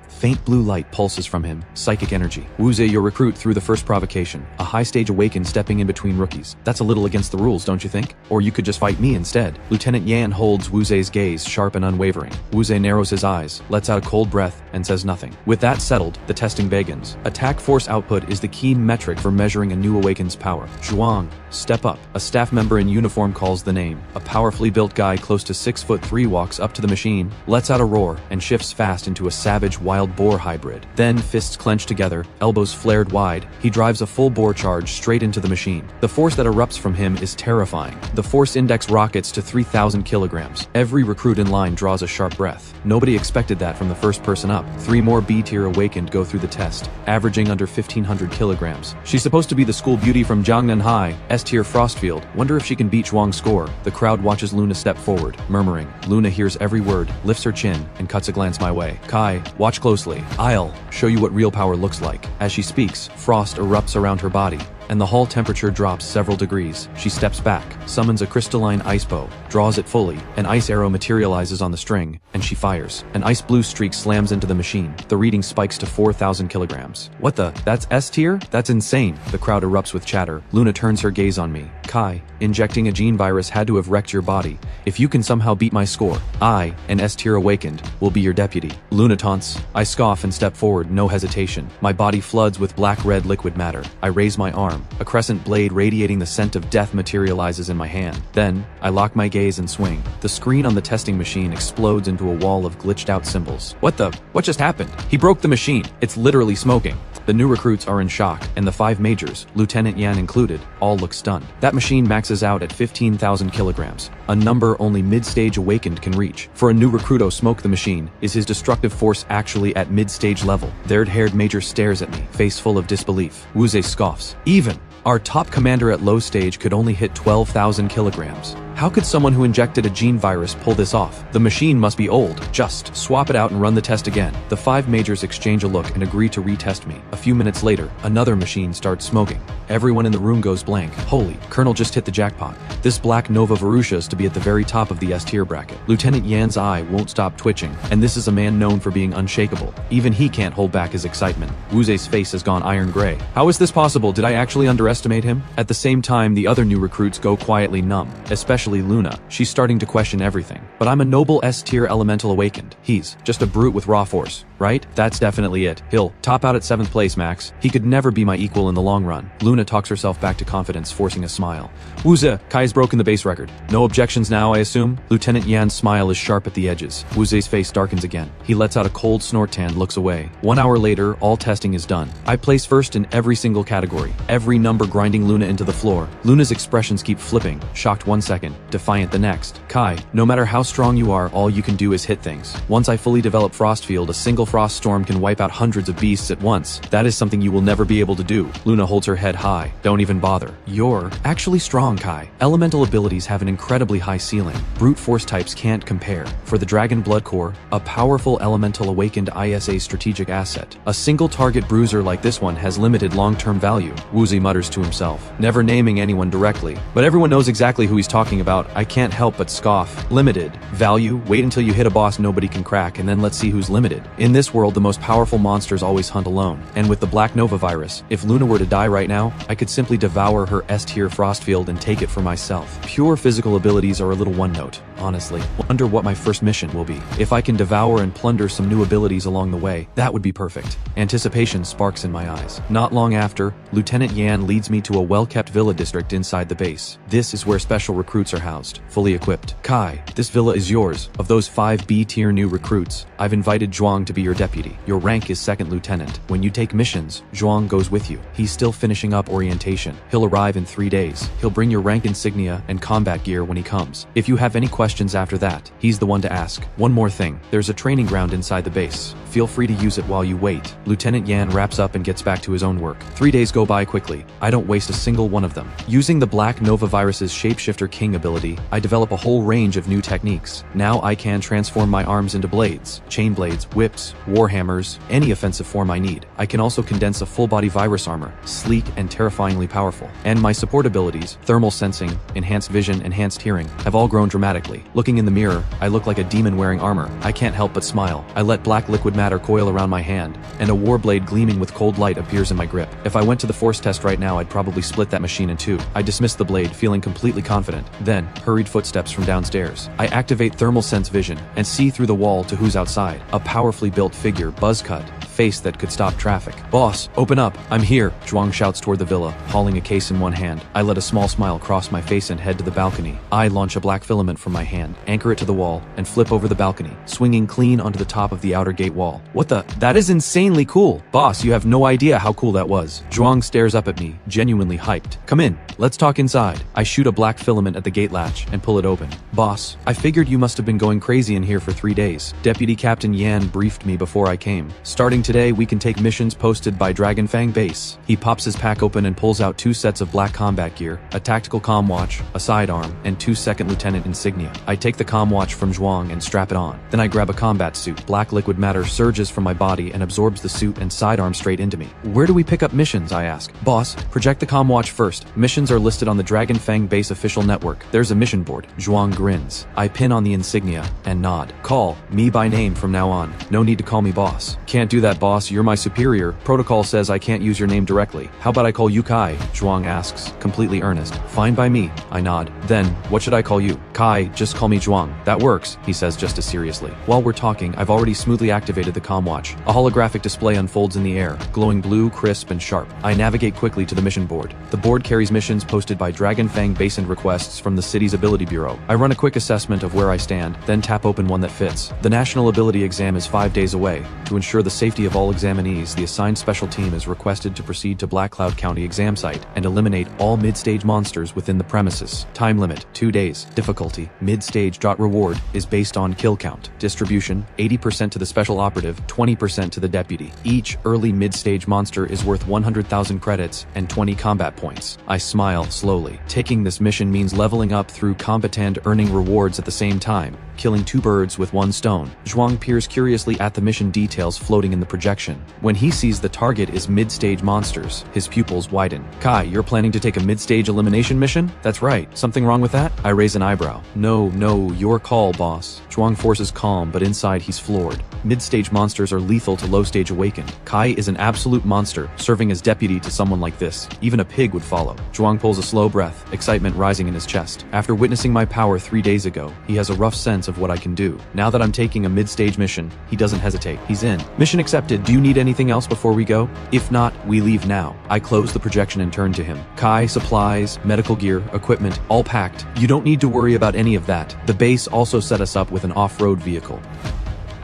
Faint blue light pulses from him. Psychic energy. Wuze, your recruit, threw the first provocation. A high-stage awaken stepping in between rookies. That's a little against the rules, don't you think? Or you could just fight me instead. Lieutenant Yan holds Wuze's gaze sharp and unwavering. Wuze narrows his eyes, lets out a cold breath, and says nothing. With that settled, the testing begins. Attack force output is the key metric for measuring a new awaken's power. Zhuang, step up. A staff member in uniform calls the name. A powerfully built guy close to 6'3" walks up to the machine, lets out a roar, and shifts fast into a savage wild boar hybrid. Then, fists clenched together, elbows flared wide, he drives a full bore charge straight into the machine. The force that erupts from him is terrifying. The force index rockets to 3,000 kilograms. Every recruit in line draws a sharp breath. Nobody expected that from the first person up. 3 more B-tier awakened go through the test, averaging under 1,500 kilograms. She's supposed to be the school beauty from Jiangnan High, S-tier Frostfield. Wonder if she can beat Zhuang's score. The crowd watches Luna step forward, murmuring. Luna hears every word, lifts her chin, and cuts a glance my way. Kai, watch closely. I'll show you what real power looks like. As she speaks, frost erupts around her body, and the hall temperature drops several degrees. She steps back, summons a crystalline ice bow, draws it fully, an ice arrow materializes on the string, and she fires. An ice blue streak slams into the machine. The reading spikes to 4,000 kilograms. What the? That's S tier? That's insane. The crowd erupts with chatter. Luna turns her gaze on me. Kai, injecting a gene virus had to have wrecked your body. If you can somehow beat my score, I, an S tier awakened, will be your deputy. Luna taunts. I scoff and step forward, no hesitation. My body floods with black-red liquid matter. I raise my arm. A crescent blade radiating the scent of death materializes in my hand. Then, I lock my gaze and swing. The screen on the testing machine explodes into a wall of glitched-out symbols. What just happened? He broke the machine. It's literally smoking. The new recruits are in shock, and the 5 majors, Lieutenant Yan included, all look stunned. That machine maxes out at 15,000 kilograms, a number only mid-stage awakened can reach. For a new recruito smoke the machine, is his destructive force actually at mid-stage level? The red-haired major stares at me, face full of disbelief. Wuze scoffs. Even our top commander at low stage could only hit 12,000 kilograms. How could someone who injected a gene virus pull this off? The machine must be old. Just swap it out and run the test again. The 5 majors exchange a look and agree to retest me. A few minutes later, another machine starts smoking. Everyone in the room goes blank. Holy, Colonel just hit the jackpot. This black Nova Varusha is to be at the very top of the S-tier bracket. Lieutenant Yan's eye won't stop twitching, and this is a man known for being unshakable. Even he can't hold back his excitement. Wuze's face has gone iron gray. How is this possible? Did I actually underestimate him? At the same time, the other new recruits go quietly numb, especially Luna. She's starting to question everything. But I'm a noble S-tier elemental awakened. He's just a brute with raw force, right? That's definitely it. He'll top out at 7th place, Max. He could never be my equal in the long run. Luna talks herself back to confidence, forcing a smile. Wuze, Kai's broken the base record. No objections now, I assume? Lieutenant Yan's smile is sharp at the edges. Wuze's face darkens again. He lets out a cold snort and looks away. 1 hour later, all testing is done. I place first in every single category. Every number grinding Luna into the floor. Luna's expressions keep flipping. Shocked 1 second, defiant the next. Kai, no matter how strong you are, all you can do is hit things. Once I fully develop Frost Field, a single frost storm can wipe out hundreds of beasts at once. That is something you will never be able to do. Luna holds her head high. Don't even bother. You're actually strong, Kai. Elemental abilities have an incredibly high ceiling. Brute force types can't compare. For the Dragon Blood Core, a powerful elemental awakened ISA strategic asset. A single target bruiser like this one has limited long-term value. Woozy mutters to himself, never naming anyone directly. But everyone knows exactly who he's talking about. I can't help but scoff. Limited value? Wait until you hit a boss nobody can crack, and then let's see who's limited. In this world, the most powerful monsters always hunt alone. And with the Black Nova virus, if Luna were to die right now, I could simply devour her S-tier Frost Field and take it for myself. Pure physical abilities are a little one-note, honestly. Wonder what my first mission will be. If I can devour and plunder some new abilities along the way, that would be perfect. Anticipation sparks in my eyes. Not long after, Lieutenant Yan leads me to a well-kept villa district inside the base. This is where special recruits are housed, fully equipped. Kai, this villa is yours. Of those 5 B-tier new recruits, I've invited Zhuang to be your deputy. Your rank is second lieutenant. When you take missions, Zhuang goes with you. He's still finishing up orientation. He'll arrive in 3 days. He'll bring your rank insignia and combat gear when he comes. If you have any questions after that, he's the one to ask. One more thing, there's a training ground inside the base. Feel free to use it while you wait. Lieutenant Yan wraps up and gets back to his own work. 3 days go by quickly. I don't waste a single one of them. Using the Black Nova virus's Shapeshifter King ability, I develop a whole range of new techniques. Now I can transform my arms into blades, chain blades, whips, warhammers, any offensive form I need. I can also condense a full-body virus armor, sleek and terrifyingly powerful. And my support abilities, thermal sensing, enhanced vision, enhanced hearing, have all grown dramatically. Looking in the mirror, I look like a demon wearing armor. I can't help but smile. I let black liquid matter coil around my hand, and a warblade gleaming with cold light appears in my grip. If I went to the force test right now, I'd probably split that machine in two. I dismiss the blade, feeling completely confident. Then, hurried footsteps from downstairs. I activate thermal sense vision and see through the wall to who's outside. A powerfully built figure, buzz cut, face that could stop traffic. "Boss, open up, I'm here," Zhuang shouts toward the villa, hauling a case in one hand. I let a small smile cross my face and head to the balcony. I launch a black filament from my hand, anchor it to the wall, and flip over the balcony, swinging clean onto the top of the outer gate wall. "What the? That is insanely cool! Boss, you have no idea how cool that was." Zhuang stares up at me, genuinely hyped. "Come in, let's talk inside." I shoot a black filament at the gate latch and pull it open. "Boss, I figured you must have been going crazy in here for 3 days. Deputy Captain Yan briefed me before I came. Starting today, we can take missions posted by Dragonfang Base." He pops his pack open and pulls out 2 sets of black combat gear, a tactical comm watch, a sidearm, and 2 second lieutenant insignia. I take the comm watch from Zhuang and strap it on. Then I grab a combat suit. Black liquid matter surges from my body and absorbs the suit and sidearm straight into me. "Where do we pick up missions?" I ask. "Boss, project the comm watch first. Missions are listed on the Dragonfang Base official network. There's a mission board." Zhuang grins. I pin on the insignia and nod. "Call me by name from now on. No need to call me boss." "Can't do that, boss. You're my superior. Protocol says I can't use your name directly. How about I call you Kai?" Zhuang asks, completely earnest. "Fine by me." I nod. "Then, what should I call you?" "Kai, just call me Zhuang." "That works," he says just as seriously. While we're talking, I've already smoothly activated the comm watch. A holographic display unfolds in the air, glowing blue, crisp, and sharp. I navigate quickly to the mission board. The board carries missions posted by Dragonfang Base and requests from the city's ability bureau. I run a quick assessment of where I stand, then tap open one that fits. The national ability exam is 5 days away. To ensure the safety of all examinees, the assigned special team is requested to proceed to Black Cloud County exam site and eliminate all mid-stage monsters within the premises. Time limit, 2 days. Difficulty, mid-stage. Reward is based on kill count. Distribution, 80% to the special operative, 20% to the deputy. Each early mid-stage monster is worth 100,000 credits and 20 combat points. I smile slowly. Taking this mission means leveling up through combat and earning rewards at the same time, killing 2 birds with 1 stone. Zhuang peers curiously at the mission details floating in the projection. When he sees the target is mid-stage monsters, his pupils widen. "Kai, you're planning to take a mid-stage elimination mission?" "That's right. Something wrong with that?" I raise an eyebrow. No, your call, boss." Zhuang forces calm, but inside he's floored. Mid-stage monsters are lethal to low-stage awaken. Kai is an absolute monster, serving as deputy to someone like this. Even a pig would follow. Zhuang pulls a slow breath, excitement rising in his chest. After witnessing my power 3 days ago, he has a rough sense of what I can do. Now that I'm taking a mid-stage mission, he doesn't hesitate. He's in. "Mission accepted. Do you need anything else before we go? If not, we leave now." I close the projection and turn to him. "Kai, supplies, medical gear, equipment, all packed. You don't need to worry about any of that. The base also set us up with an off-road vehicle."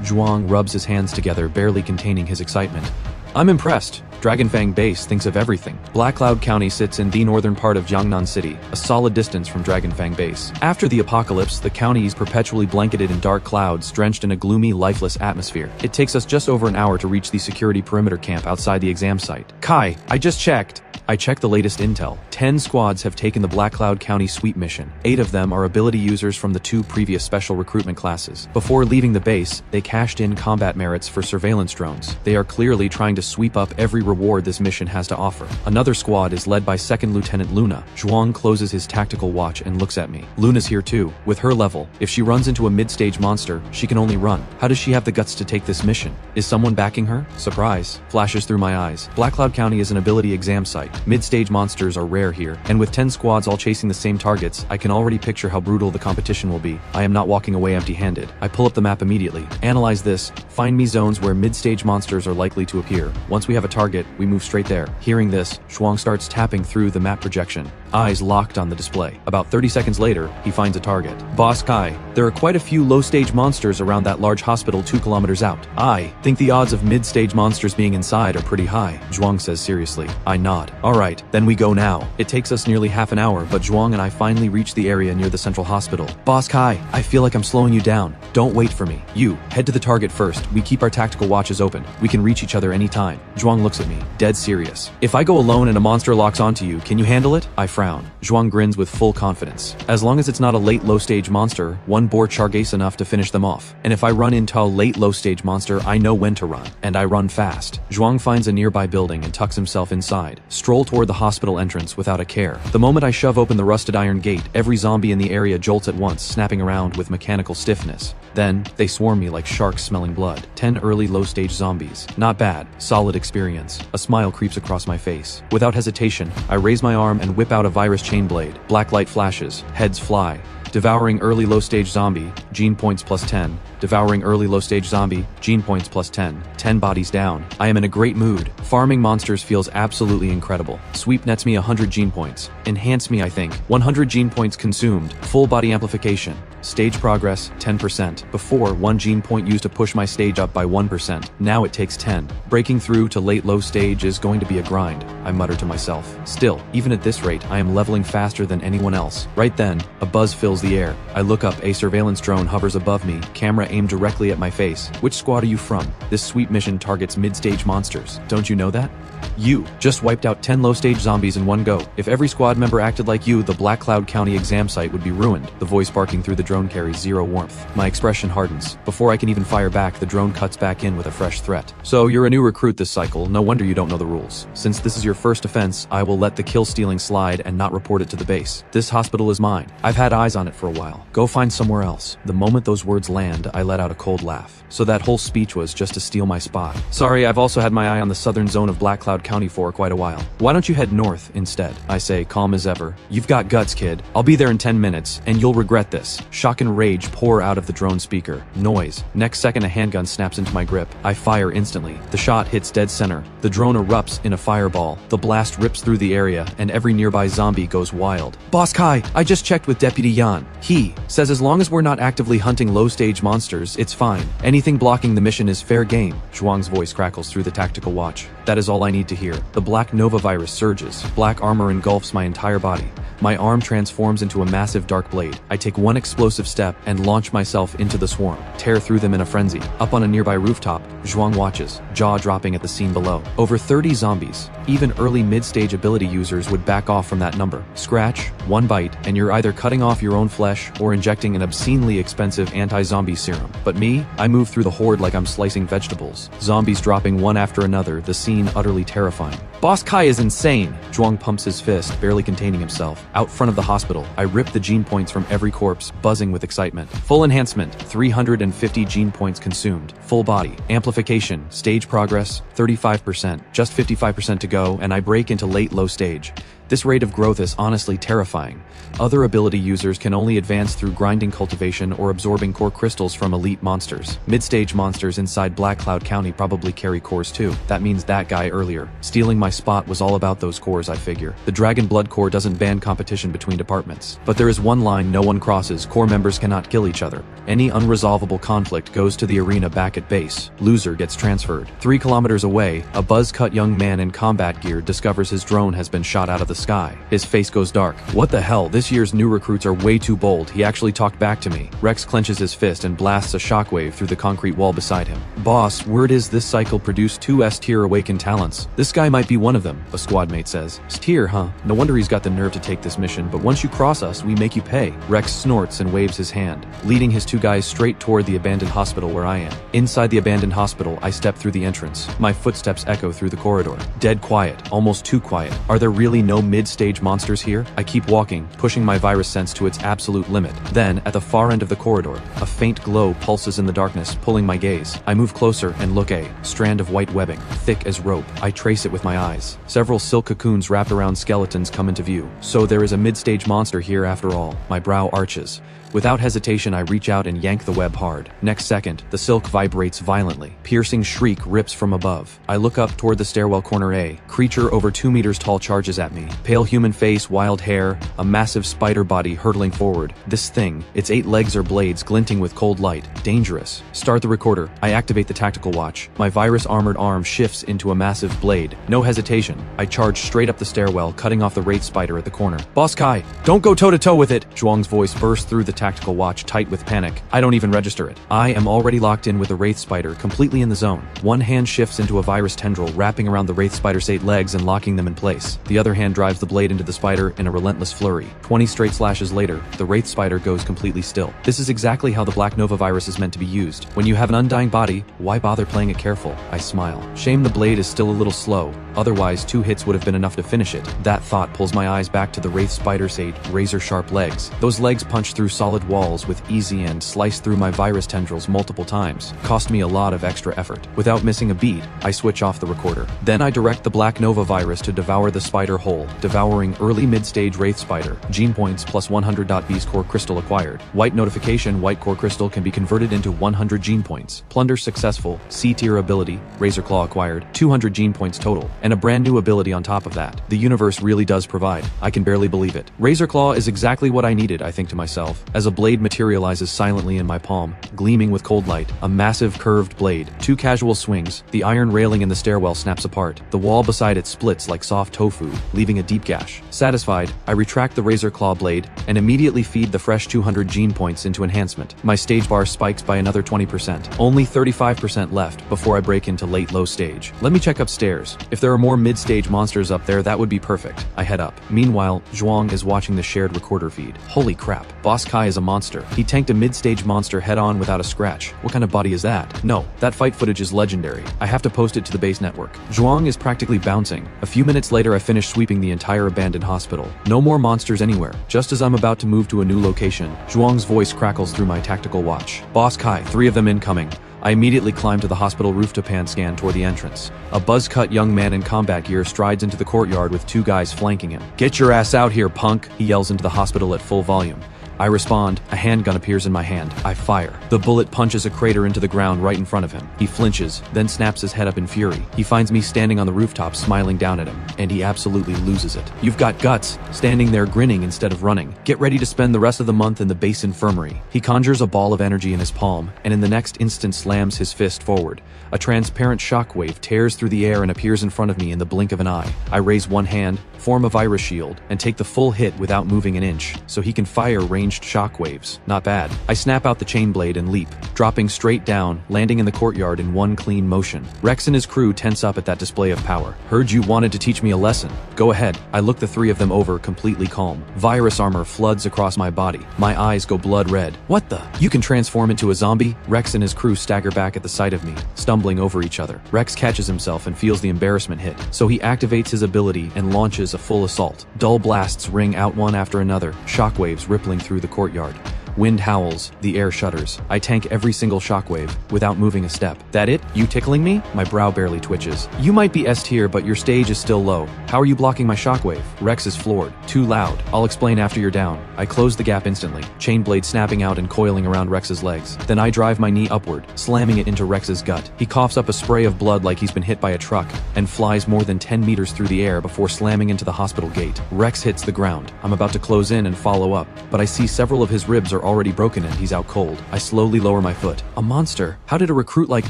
Zhuang rubs his hands together, barely containing his excitement. I'm impressed. Dragonfang Base thinks of everything. Black Cloud County sits in the northern part of Jiangnan City, a solid distance from Dragonfang Base. After the apocalypse, the county is perpetually blanketed in dark clouds, drenched in a gloomy, lifeless atmosphere. It takes us just over an hour to reach the security perimeter camp outside the exam site. Kai, I just checked. I checked the latest intel. 10 squads have taken the Black Cloud County sweep mission. 8 of them are ability users from the 2 previous special recruitment classes. Before leaving the base, they cashed in combat merits for surveillance drones. They are clearly trying to sweep up every reward this mission has to offer. Another squad is led by 2nd Lieutenant Luna. Zhuang closes his tactical watch and looks at me. Luna's here too. With her level, if she runs into a mid-stage monster, she can only run. How does she have the guts to take this mission? Is someone backing her? Surprise flashes through my eyes. Black Cloud County is an ability exam site. Mid-stage monsters are rare here, and with 10 squads all chasing the same targets, I can already picture how brutal the competition will be. I am not walking away empty-handed. I pull up the map immediately. Analyze this. Find me zones where mid-stage monsters are likely to appear. Once we have a target, we move straight there. Hearing this, Zhuang starts tapping through the map projection. Eyes locked on the display. About 30 seconds later, he finds a target. Boss Kai, there are quite a few low-stage monsters around that large hospital 2 kilometers out. I think the odds of mid-stage monsters being inside are pretty high, Zhuang says seriously. I nod. Alright, then we go now. It takes us nearly half an hour, but Zhuang and I finally reach the area near the central hospital. Boss Kai, I feel like I'm slowing you down. Don't wait for me. You, head to the target first. We keep our tactical watches open. We can reach each other anytime. Zhuang looks at me, dead serious. If I go alone and a monster locks onto you, can you handle it? I frown. Zhuang grins with full confidence. As long as it's not a late low-stage monster, one bore Chargace enough to finish them off. And if I run into a late low-stage monster, I know when to run. And I run fast. Zhuang finds a nearby building and tucks himself inside. Stroll toward the hospital entrance without a care. The moment I shove open the rusted iron gate, every zombie in the area jolts at once, snapping around with mechanical stiffness. Then, they swarm me like sharks smelling blood. 10 early low-stage zombies. Not bad. Solid experience. A smile creeps across my face. Without hesitation, I raise my arm and whip out a virus chain blade. Black light flashes. Heads fly. Devouring early low-stage zombie, gene points plus 10. Devouring early low-stage zombie, gene points plus 10. 10 bodies down. I am in a great mood. Farming monsters feels absolutely incredible. Sweep nets me 100 gene points. Enhance me, I think. 100 gene points consumed. Full body amplification. Stage progress, 10%. Before, 1 gene point used to push my stage up by 1%. Now it takes 10. Breaking through to late low stage is going to be a grind, I mutter to myself. Still, even at this rate, I am leveling faster than anyone else. Right then, a buzz fills the air. I look up, a surveillance drone hovers above me, camera aimed directly at my face. Which squad are you from? This sweep mission targets mid-stage monsters. Don't you know that? You just wiped out 10 low-stage zombies in one go. If every squad member acted like you, the Black Cloud County exam site would be ruined. The voice barking through the drone carries zero warmth. My expression hardens. Before I can even fire back, the drone cuts back in with a fresh threat. So you're a new recruit this cycle. No wonder you don't know the rules. Since this is your first offense, I will let the kill stealing slide and not report it to the base. This hospital is mine. I've had eyes on it for a while. Go find somewhere else. The moment those words land, I let out a cold laugh. So that whole speech was just to steal my spot. Sorry, I've also had my eye on the southern zone of Black Cloud County for quite a while. Why don't you head north instead? I say, calm as ever. You've got guts, kid. I'll be there in 10 minutes, and you'll regret this. Shock and rage pour out of the drone speaker. Noise. Next second, a handgun snaps into my grip. I fire instantly. The shot hits dead center. The drone erupts in a fireball. The blast rips through the area, and every nearby zombie goes wild. Boss Kai, I just checked with Deputy Yan. He says as long as we're not actively hunting low-stage monsters, it's fine. Anything blocking the mission is fair game. Zhuang's voice crackles through the tactical watch. That is all I need to hear. The black Nova virus surges. Black armor engulfs my entire body. My arm transforms into a massive dark blade. I take one explosive step and launch myself into the swarm, tear through them in a frenzy. Up on a nearby rooftop, Zhuang watches, jaw dropping at the scene below. Over 30 zombies. Even early mid-stage ability users would back off from that number. Scratch, one bite, and you're either cutting off your own flesh or injecting an obscenely expensive anti-zombie serum. But me, I move through the horde like I'm slicing vegetables. Zombies dropping one after another, the scene utterly terrifying. Boss Kai is insane! Zhuang pumps his fist, barely containing himself. Out front of the hospital, I rip the gene points from every corpse, buzzing with excitement. Full enhancement, 350 gene points consumed. Full body. Amplification, stage progress, 35%. Just 55% to go, and I break into late low stage. This rate of growth is honestly terrifying. Other ability users can only advance through grinding cultivation or absorbing core crystals from elite monsters. Mid-stage monsters inside Black Cloud County probably carry cores too. That means that guy earlier, stealing my spot, was all about those cores, I figure. The Dragon Blood Core doesn't ban competition between departments. But there is one line no one crosses: core members cannot kill each other. Any unresolvable conflict goes to the arena back at base. Loser gets transferred. 3 kilometers away, a buzz-cut young man in combat gear discovers his drone has been shot out of the sky. His face goes dark. What the hell? This year's new recruits are way too bold. He actually talked back to me. Rex clenches his fist and blasts a shockwave through the concrete wall beside him. Boss, word is this cycle produced 2 S-Tier Awaken talents. This guy might be one of them, a squad mate says. S-Tier, huh? No wonder he's got the nerve to take this mission, but once you cross us, we make you pay. Rex snorts and waves his hand, leading his 2 guys straight toward the abandoned hospital where I am. Inside the abandoned hospital, I step through the entrance. My footsteps echo through the corridor. Dead quiet, almost too quiet. Are there really no mid-stage monsters here? I keep walking, pushing my virus sense to its absolute limit. Then, at the far end of the corridor, a faint glow pulses in the darkness, pulling my gaze. I move closer and look. A strand of white webbing, thick as rope. I trace it with my eyes. Several silk cocoons wrapped around skeletons come into view. So there is a mid-stage monster here after all. My brow arches. Without hesitation, I reach out and yank the web hard. Next second, the silk vibrates violently. Piercing shriek rips from above. I look up toward the stairwell corner. A creature over 2 meters tall charges at me. Pale human face, wild hair, a massive spider body hurtling forward. This thing, its 8 legs are blades glinting with cold light. Dangerous. Start the recorder. I activate the tactical watch. My virus-armored arm shifts into a massive blade. No hesitation. I charge straight up the stairwell, cutting off the wraith spider at the corner. Boss Kai, don't go toe-to-toe with it! Zhuang's voice bursts through the tactical watch, tight with panic. I don't even register it. I am already locked in with the wraith spider, completely in the zone. One hand shifts into a virus tendril, wrapping around the wraith spider's 8 legs and locking them in place. The other hand drives the blade into the spider in a relentless flurry. 20 straight slashes later, the wraith spider goes completely still. This is exactly how the Black Nova virus is meant to be used. When you have an undying body, why bother playing it careful? I smile. Shame the blade is still a little slow. Otherwise, 2 hits would have been enough to finish it. That thought pulls my eyes back to the wraith spider's 8 razor-sharp legs. Those legs punch through solid walls with easy and slice through my virus tendrils multiple times. Cost me a lot of extra effort. Without missing a beat, I switch off the recorder. Then I direct the Black Nova virus to devour the spider whole, devouring early mid-stage wraith spider. Gene points plus 100. Beast core crystal acquired. White notification: white core crystal can be converted into 100 gene points. Plunder successful. C-tier ability, Razor Claw acquired. 200 gene points total. And a brand new ability on top of that. The universe really does provide. I can barely believe it. Razor Claw is exactly what I needed, I think to myself, as a blade materializes silently in my palm, gleaming with cold light. A massive curved blade. 2 casual swings. The iron railing in the stairwell snaps apart. The wall beside it splits like soft tofu, leaving a deep gash. Satisfied, I retract the Razor Claw blade and immediately feed the fresh 200 gene points into enhancement. My stage bar spikes by another 20%. Only 35% left before I break into late low stage. Let me check upstairs. If there are more mid-stage monsters up there, that would be perfect. I head up. Meanwhile, Zhuang is watching the shared recorder feed. Holy crap. Boss Kai is a monster. He tanked a mid-stage monster head-on without a scratch. What kind of body is that? No, that fight footage is legendary. I have to post it to the base network. Zhuang is practically bouncing. A few minutes later, I finish sweeping the entire abandoned hospital. No more monsters anywhere. Just as I'm about to move to a new location, Zhuang's voice crackles through my tactical watch. Boss Kai, 3 of them incoming. I immediately climb to the hospital roof to pan scan toward the entrance. A buzz-cut young man in combat gear strides into the courtyard with 2 guys flanking him. Get your ass out here, punk! He yells into the hospital at full volume. I respond. A handgun appears in my hand. I fire. The bullet punches a crater into the ground right in front of him. He flinches, then snaps his head up in fury. He finds me standing on the rooftop smiling down at him, and he absolutely loses it. You've got guts, standing there grinning instead of running. Get ready to spend the rest of the month in the base infirmary. He conjures a ball of energy in his palm, and in the next instant slams his fist forward. A transparent shockwave tears through the air and appears in front of me in the blink of an eye. I raise one hand, form a virus shield, and take the full hit without moving an inch, so he can fire ranged shockwaves. Not bad. I snap out the chain blade and leap, dropping straight down, landing in the courtyard in one clean motion. Rex and his crew tense up at that display of power. Heard you wanted to teach me a lesson. Go ahead. I look the 3 of them over, completely calm. Virus armor floods across my body. My eyes go blood red. What the? You can transform into a zombie? Rex and his crew stagger back at the sight of me, stumbling over each other. Rex catches himself and feels the embarrassment hit, so he activates his ability and launches a full assault. Dull blasts ring out one after another, shockwaves rippling through the courtyard. Wind howls, the air shudders. I tank every single shockwave, without moving a step. That it? You tickling me? My brow barely twitches. You might be S tier, but your stage is still low. How are you blocking my shockwave? Rex is floored. Too loud. I'll explain after you're down. I close the gap instantly, chain blade snapping out and coiling around Rex's legs. Then I drive my knee upward, slamming it into Rex's gut. He coughs up a spray of blood like he's been hit by a truck, and flies more than 10 meters through the air before slamming into the hospital gate. Rex hits the ground. I'm about to close in and follow up, but I see several of his ribs are already broken and he's out cold. I slowly lower my foot. A monster. How did a recruit like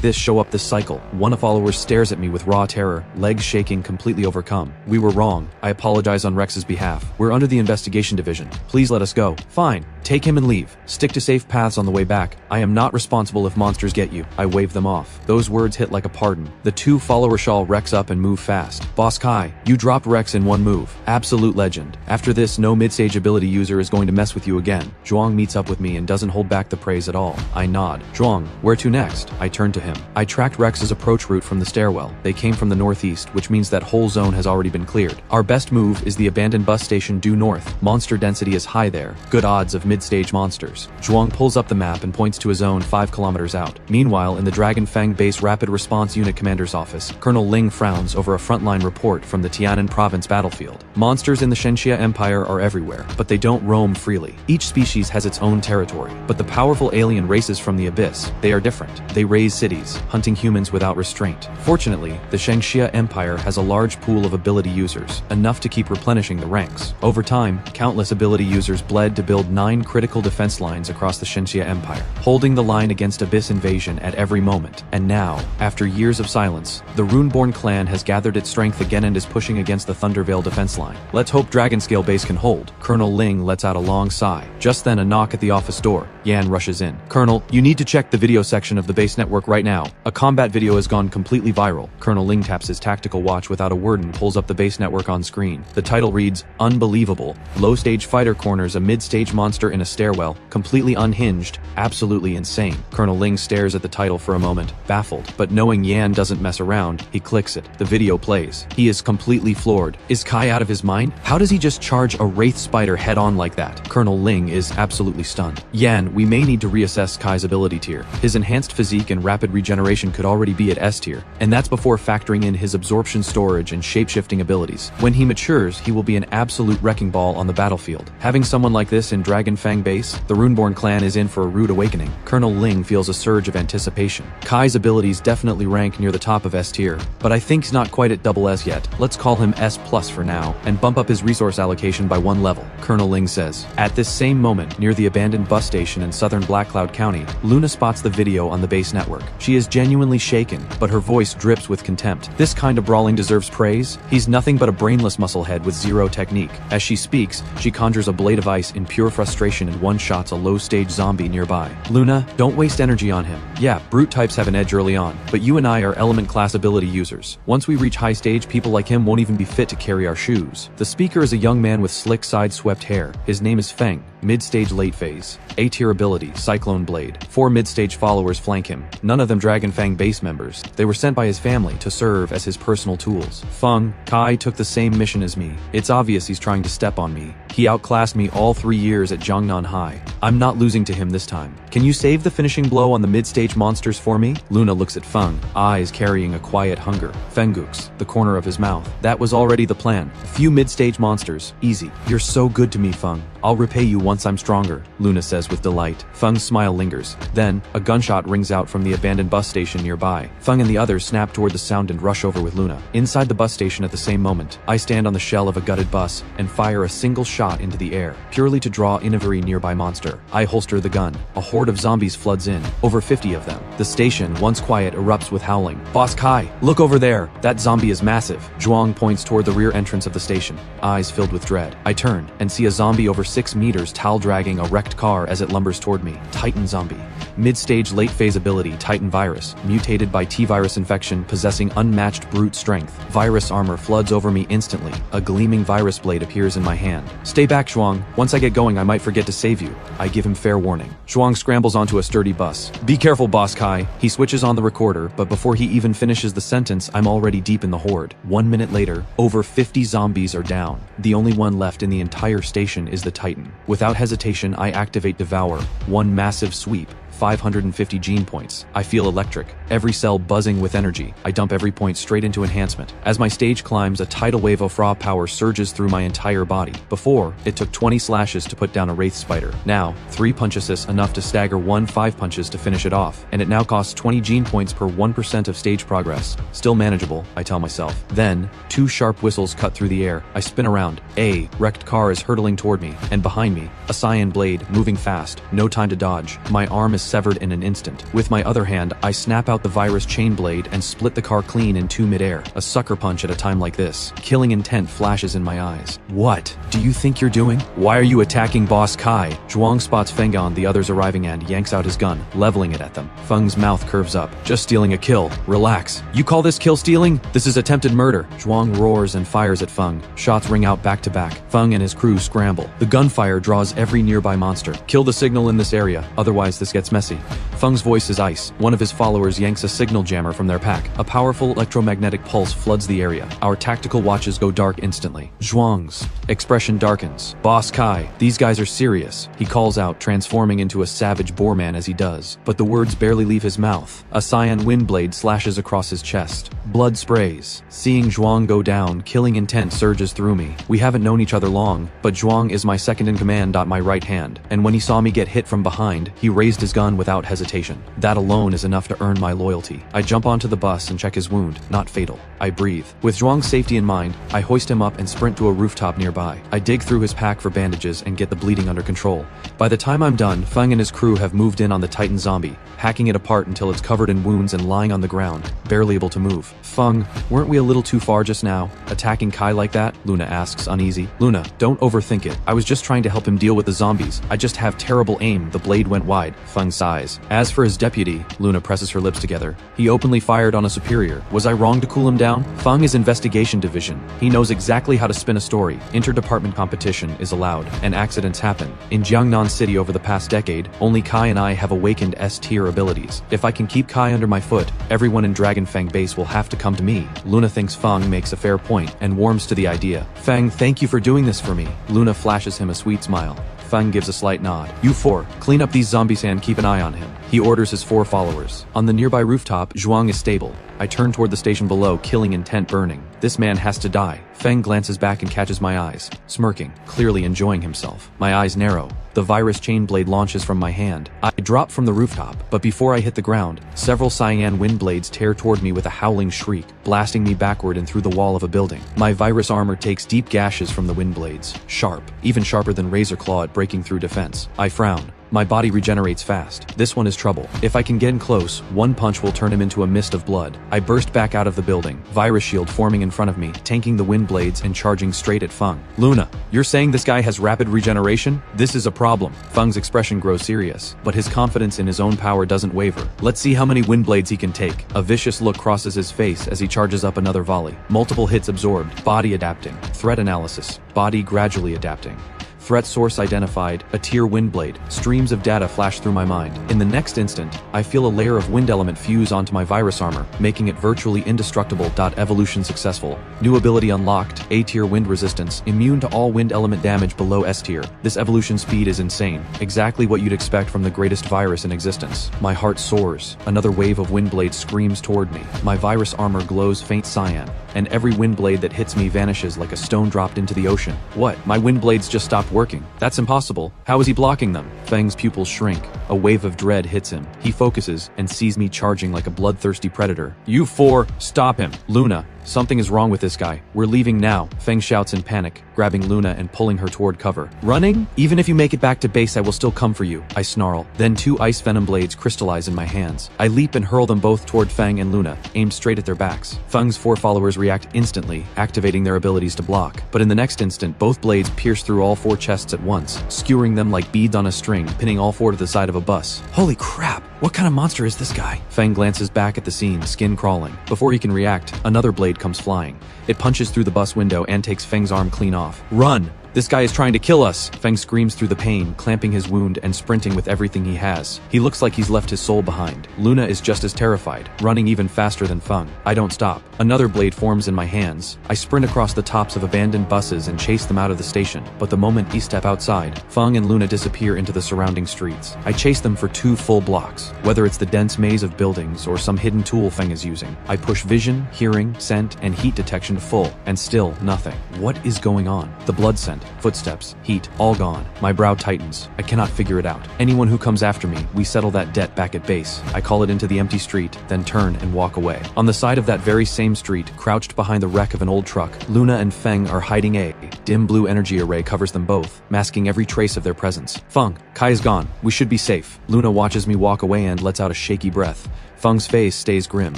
this show up this cycle? One of the followers stares at me with raw terror, legs shaking, completely overcome. We were wrong. I apologize on Rex's behalf. We're under the investigation division. Please let us go. Fine. Take him and leave. Stick to safe paths on the way back. I am not responsible if monsters get you. I wave them off. Those words hit like a pardon. The two follower shawl Rex up and move fast. Boss Kai, you dropped Rex in one move. Absolute legend. After this, no mid-stage ability user is going to mess with you again. Zhuang meets up with me and doesn't hold back the praise at all. I nod. Zhuang, where to next? I turn to him. I tracked Rex's approach route from the stairwell. They came from the northeast, which means that whole zone has already been cleared. Our best move is the abandoned bus station due north. Monster density is high there. Good odds of mid-stage monsters. Zhuang pulls up the map and points to a zone 5 kilometers out. Meanwhile, in the Dragon Fang Base Rapid Response Unit Commander's office, Colonel Ling frowns over a frontline report from the Tianan Province battlefield. Monsters in the Shenxia Empire are everywhere, but they don't roam freely. Each species has its own territory, but the powerful alien races from the abyss, they are different. They raise cities, hunting humans without restraint. Fortunately, the Shenxia Empire has a large pool of ability users, enough to keep replenishing the ranks. Over time, countless ability users bled to build 9 critical defense lines across the Shenxia Empire, holding the line against abyss invasion at every moment. And now, after years of silence, the Runeborn clan has gathered its strength again and is pushing against the Thundervale defense line. Let's hope Dragonscale Base can hold. Colonel Ling lets out a long sigh. Just then, a knock at the office door. Yan rushes in. Colonel, you need to check the video section of the base network right now. A combat video has gone completely viral. Colonel Ling taps his tactical watch without a word and pulls up the base network on screen. The title reads, Unbelievable. Low stage fighter corners a mid-stage monster in a stairwell, completely unhinged, absolutely insane. Colonel Ling stares at the title for a moment, baffled, but knowing Yan doesn't mess around, he clicks it. The video plays. He is completely floored. Is Kai out of his mind? How does he just charge a wraith spider head-on like that? Colonel Ling is absolutely stunned. Yan, we may need to reassess Kai's ability tier. His enhanced physique and rapid regeneration could already be at S tier, and that's before factoring in his absorption storage and shape-shifting abilities. When he matures, he will be an absolute wrecking ball on the battlefield. Having someone like this in Dragon Fang Base, the Runeborn clan is in for a rude awakening. Colonel Ling feels a surge of anticipation. Kai's abilities definitely rank near the top of S tier, but I think he's not quite at double S yet. Let's call him S+ for now, and bump up his resource allocation by 1 level, Colonel Ling says. At this same moment, near the abandoned bus station in southern Black Cloud County, Luna spots the video on the base network. She is genuinely shaken, but her voice drips with contempt. This kind of brawling deserves praise? He's nothing but a brainless musclehead with zero technique. As she speaks, she conjures a blade of ice in pure frustration and one-shots a low-stage zombie nearby. Luna, don't waste energy on him. Yeah, brute types have an edge early on, but you and I are element class ability users. Once we reach high stage, people like him won't even be fit to carry our shoes. The speaker is a young man with slick side-swept hair. His name is Feng. Mid-stage late phase. A-tier ability, Cyclone Blade. 4 mid-stage followers flank him, none of them Dragon Fang base members. They were sent by his family to serve as his personal tools. Feng, Kai took the same mission as me. It's obvious he's trying to step on me. He outclassed me all 3 years at Jiangnan High. I'm not losing to him this time. Can you save the finishing blow on the mid-stage monsters for me? Luna looks at Feng, eyes carrying a quiet hunger. Fengux, the corner of his mouth. That was already the plan. A few mid-stage monsters, easy. You're so good to me, Feng. I'll repay you once I'm stronger, Luna says with delight. Feng's smile lingers. Then, a gunshot rings out from the abandoned bus station nearby. Feng and the others snap toward the sound and rush over with Luna. Inside the bus station at the same moment, I stand on the shell of a gutted bus and fire a single shot into the air, purely to draw in every nearby monster. I holster the gun. A horde of zombies floods in, over 50 of them. The station, once quiet, erupts with howling. Boss Kai, look over there! That zombie is massive. Zhuang points toward the rear entrance of the station, eyes filled with dread. I turn and see a zombie over 6 meters dragging a wrecked car as it lumbers toward me. Titan zombie. Mid-stage late phase ability, Titan virus, mutated by T-virus infection, possessing unmatched brute strength. Virus armor floods over me instantly. A gleaming virus blade appears in my hand. Stay back, Zhuang. Once I get going, I might forget to save you. I give him fair warning. Zhuang scrambles onto a sturdy bus. Be careful, Boss Kai. Kai. He switches on the recorder, but before he even finishes the sentence, I'm already deep in the horde. 1 minute later, over 50 zombies are down. The only one left in the entire station is the Titan. Without hesitation, I activate Devour. One massive sweep. 550 gene points. I feel electric, every cell buzzing with energy. I dump every point straight into enhancement. As my stage climbs, a tidal wave of raw power surges through my entire body. Before, it took 20 slashes to put down a wraith spider. Now, 3 punch assists enough to stagger 5 punches to finish it off, and it now costs 20 gene points per 1% of stage progress. Still manageable, I tell myself. Then, 2 sharp whistles cut through the air. I spin around. A wrecked car is hurtling toward me, and behind me, a cyan blade, moving fast. No time to dodge. My arm is severed in an instant. With my other hand, I snap out the virus chain blade and split the car clean in 2 midair. A sucker punch at a time like this. Killing intent flashes in my eyes. What do you think you're doing? Why are you attacking Boss Kai? Zhuang spots Feng on the others arriving and yanks out his gun, leveling it at them. Feng's mouth curves up. Just stealing a kill. Relax. You call this kill stealing? This is attempted murder. Zhuang roars and fires at Feng. Shots ring out back to back. Feng and his crew scramble. The gunfire draws every nearby monster. Kill the signal in this area, otherwise this gets messy. Feng's voice is ice. One of his followers yanks a signal jammer from their pack. A powerful electromagnetic pulse floods the area. Our tactical watches go dark instantly. Zhuang's expression darkens. Boss Kai, these guys are serious. He calls out, transforming into a savage boar man as he does. But the words barely leave his mouth. A cyan wind blade slashes across his chest. Blood sprays. Seeing Zhuang go down, killing intent surges through me. We haven't known each other long, but Zhuang is my second in command at my right hand. And when he saw me get hit from behind, he raised his gun without hesitation. That alone is enough to earn my loyalty. I jump onto the bus and check his wound. Not fatal. I breathe. With Zhuang's safety in mind, I hoist him up and sprint to a rooftop nearby. I dig through his pack for bandages and get the bleeding under control. By the time I'm done, Feng and his crew have moved in on the Titan zombie, hacking it apart until it's covered in wounds and lying on the ground, barely able to move. Feng, weren't we a little too far just now? Attacking Kai like that? Luna asks, uneasy. Luna, don't overthink it. I was just trying to help him deal with the zombies. I just have terrible aim. The blade went wide. Feng sighs. As for his deputy, Luna presses her lips together. He openly fired on a superior. Was I wrong to cool him down? Feng is investigation division. He knows exactly how to spin a story. Interdepartment competition is allowed, and accidents happen. In Jiangnan City over the past decade, only Kai and I have awakened S-tier abilities. If I can keep Kai under my foot, everyone in Dragon Fang base will have to come to me. Luna thinks Feng makes a fair point and warms to the idea. Feng, thank you for doing this for me. Luna flashes him a sweet smile. Feng gives a slight nod. You 4, clean up these zombies and keep an eye on him. He orders his 4 followers. On the nearby rooftop, Zhuang is stable. I turn toward the station below, killing intent burning. This man has to die. Feng glances back and catches my eyes, smirking, clearly enjoying himself. My eyes narrow. The virus chain blade launches from my hand. I drop from the rooftop, but before I hit the ground, several cyan wind blades tear toward me with a howling shriek, blasting me backward and through the wall of a building. My virus armor takes deep gashes from the wind blades. Sharp, even sharper than razor claw at breaking through defense. I frown. My body regenerates fast. This one is trouble. If I can get in close, one punch will turn him into a mist of blood. I burst back out of the building, virus shield forming in front of me, tanking the wind blades and charging straight at Feng. Luna, you're saying this guy has rapid regeneration? This is a problem. Feng's expression grows serious, but his confidence in his own power doesn't waver. Let's see how many wind blades he can take. A vicious look crosses his face as he charges up another volley. Multiple hits absorbed, body adapting. Threat analysis, body gradually adapting. Threat source identified, a tier wind blade. Streams of data flash through my mind. In the next instant, I feel a layer of wind element fuse onto my virus armor, making it virtually indestructible. Evolution successful. New ability unlocked, A tier wind resistance, immune to all wind element damage below S tier. This evolution speed is insane. Exactly what you'd expect from the greatest virus in existence. My heart soars. Another wave of wind blades screams toward me. My virus armor glows faint cyan, and every wind blade that hits me vanishes like a stone dropped into the ocean. What? My wind blades just stopped working. That's impossible. How is he blocking them? Feng's pupils shrink. A wave of dread hits him. He focuses and sees me charging like a bloodthirsty predator. You 4, stop him. Luna, something is wrong with this guy. We're leaving now. Feng shouts in panic, grabbing Luna and pulling her toward cover. Running? Even if you make it back to base, I will still come for you. I snarl. Then 2 ice venom blades crystallize in my hands. I leap and hurl them both toward Feng and Luna, aimed straight at their backs. Feng's 4 followers react instantly, activating their abilities to block. But in the next instant, both blades pierce through all 4 chests at once, skewering them like beads on a string, pinning all 4 to the side of a bus. Holy crap! What kind of monster is this guy? Feng glances back at the scene, skin crawling. Before he can react, another blade comes flying. It punches through the bus window and takes Feng's arm clean off. Run! This guy is trying to kill us! Feng screams through the pain, clamping his wound and sprinting with everything he has. He looks like he's left his soul behind. Luna is just as terrified, running even faster than Feng. I don't stop. Another blade forms in my hands. I sprint across the tops of abandoned buses and chase them out of the station. But the moment we step outside, Feng and Luna disappear into the surrounding streets. I chase them for 2 full blocks. Whether it's the dense maze of buildings or some hidden tool Feng is using, I push vision, hearing, scent, and heat detection to full, and still nothing. What is going on? The blood scent, footsteps, heat, all gone. My brow tightens. I cannot figure it out. Anyone who comes after me, we settle that debt back at base. I call it into the empty street, then turn and walk away. On the side of that very same street, crouched behind the wreck of an old truck, Luna and Feng are hiding. A dim blue energy array covers them both, masking every trace of their presence. Feng, Kai is gone. We should be safe. Luna watches me walk away and lets out a shaky breath. Feng's face stays grim.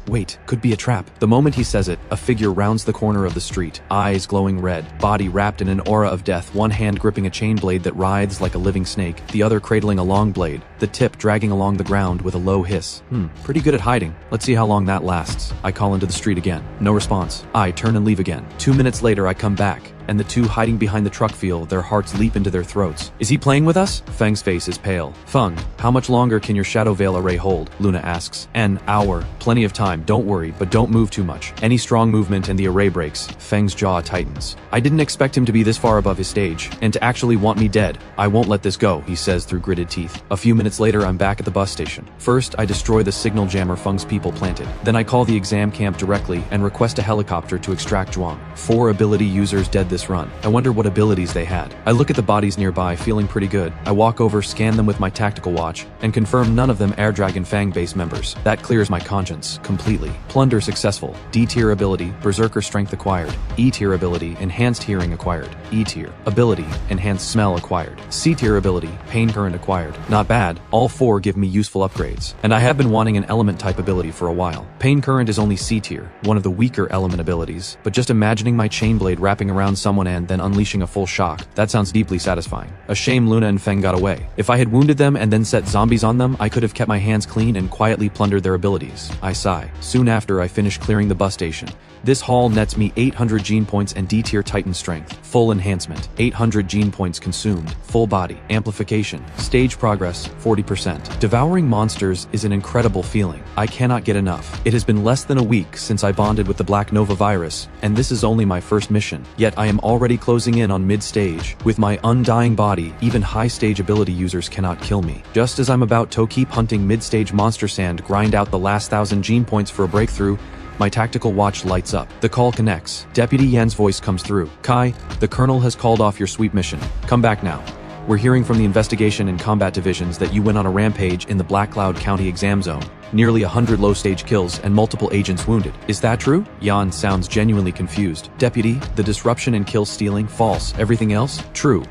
Wait, could be a trap. The moment he says it, a figure rounds the corner of the street, eyes glowing red, body wrapped in an aura of death, one hand gripping a chain blade that writhes like a living snake, the other cradling a long blade, the tip dragging along the ground with a low hiss. Pretty good at hiding. Let's see how long that lasts. I call into the street again. No response. I turn and leave again. 2 minutes later, I come back, and the two hiding behind the truck feel their hearts leap into their throats. Is he playing with us? Feng's face is pale. Feng, how much longer can your shadow veil array hold? Luna asks. An hour. Plenty of time. Don't worry, but don't move too much. Any strong movement and the array breaks. Feng's jaw tightens. I didn't expect him to be this far above his stage, and to actually want me dead. I won't let this go, he says through gritted teeth. A few minutes later, I'm back at the bus station. First, I destroy the signal jammer Feng's people planted. Then I call the exam camp directly and request a helicopter to extract Zhuang. 4 ability users dead this run. I wonder what abilities they had. I look at the bodies nearby, feeling pretty good. I walk over, scan them with my tactical watch, and confirm none of them Air Dragon Fang base members. That clears my conscience completely. Plunder successful. D tier ability, Berserker Strength acquired. E tier ability, Enhanced Hearing acquired. E tier ability, Enhanced Smell acquired. C tier ability, Pain Current acquired. Not bad. All 4 give me useful upgrades. And I have been wanting an element type ability for a while. Pain Current is only C tier, one of the weaker element abilities, but just imagining my chain blade wrapping around someone and then unleashing a full shock, that sounds deeply satisfying. A shame Luna and Feng got away. If I had wounded them and then set zombies on them, I could have kept my hands clean and quietly plundered their abilities. I sigh. Soon after, I finish clearing the bus station. This haul nets me 800 gene points and D-tier Titan strength. Full enhancement. 800 gene points consumed. Full body. Amplification. Stage progress. 40%. Devouring monsters is an incredible feeling. I cannot get enough. It has been less than a week since I bonded with the Black Nova virus, and this is only my first mission. Yet I am already closing in on mid-stage. With my undying body, even high-stage ability users cannot kill me. Just as I'm about to keep hunting mid-stage monster sand, grind out the last 1,000 gene points for a breakthrough, my tactical watch lights up. The call connects. Deputy Yan's voice comes through. Kai, the Colonel has called off your sweep mission. Come back now. We're hearing from the investigation and combat divisions that you went on a rampage in the Black Cloud County exam zone. Nearly 100 low-stage kills and multiple agents wounded. Is that true? Yan sounds genuinely confused. Deputy, the disruption and kill stealing, false. Everything else? True.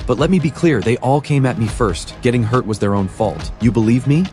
But let me be clear, they all came at me first. Getting hurt was their own fault. You believe me?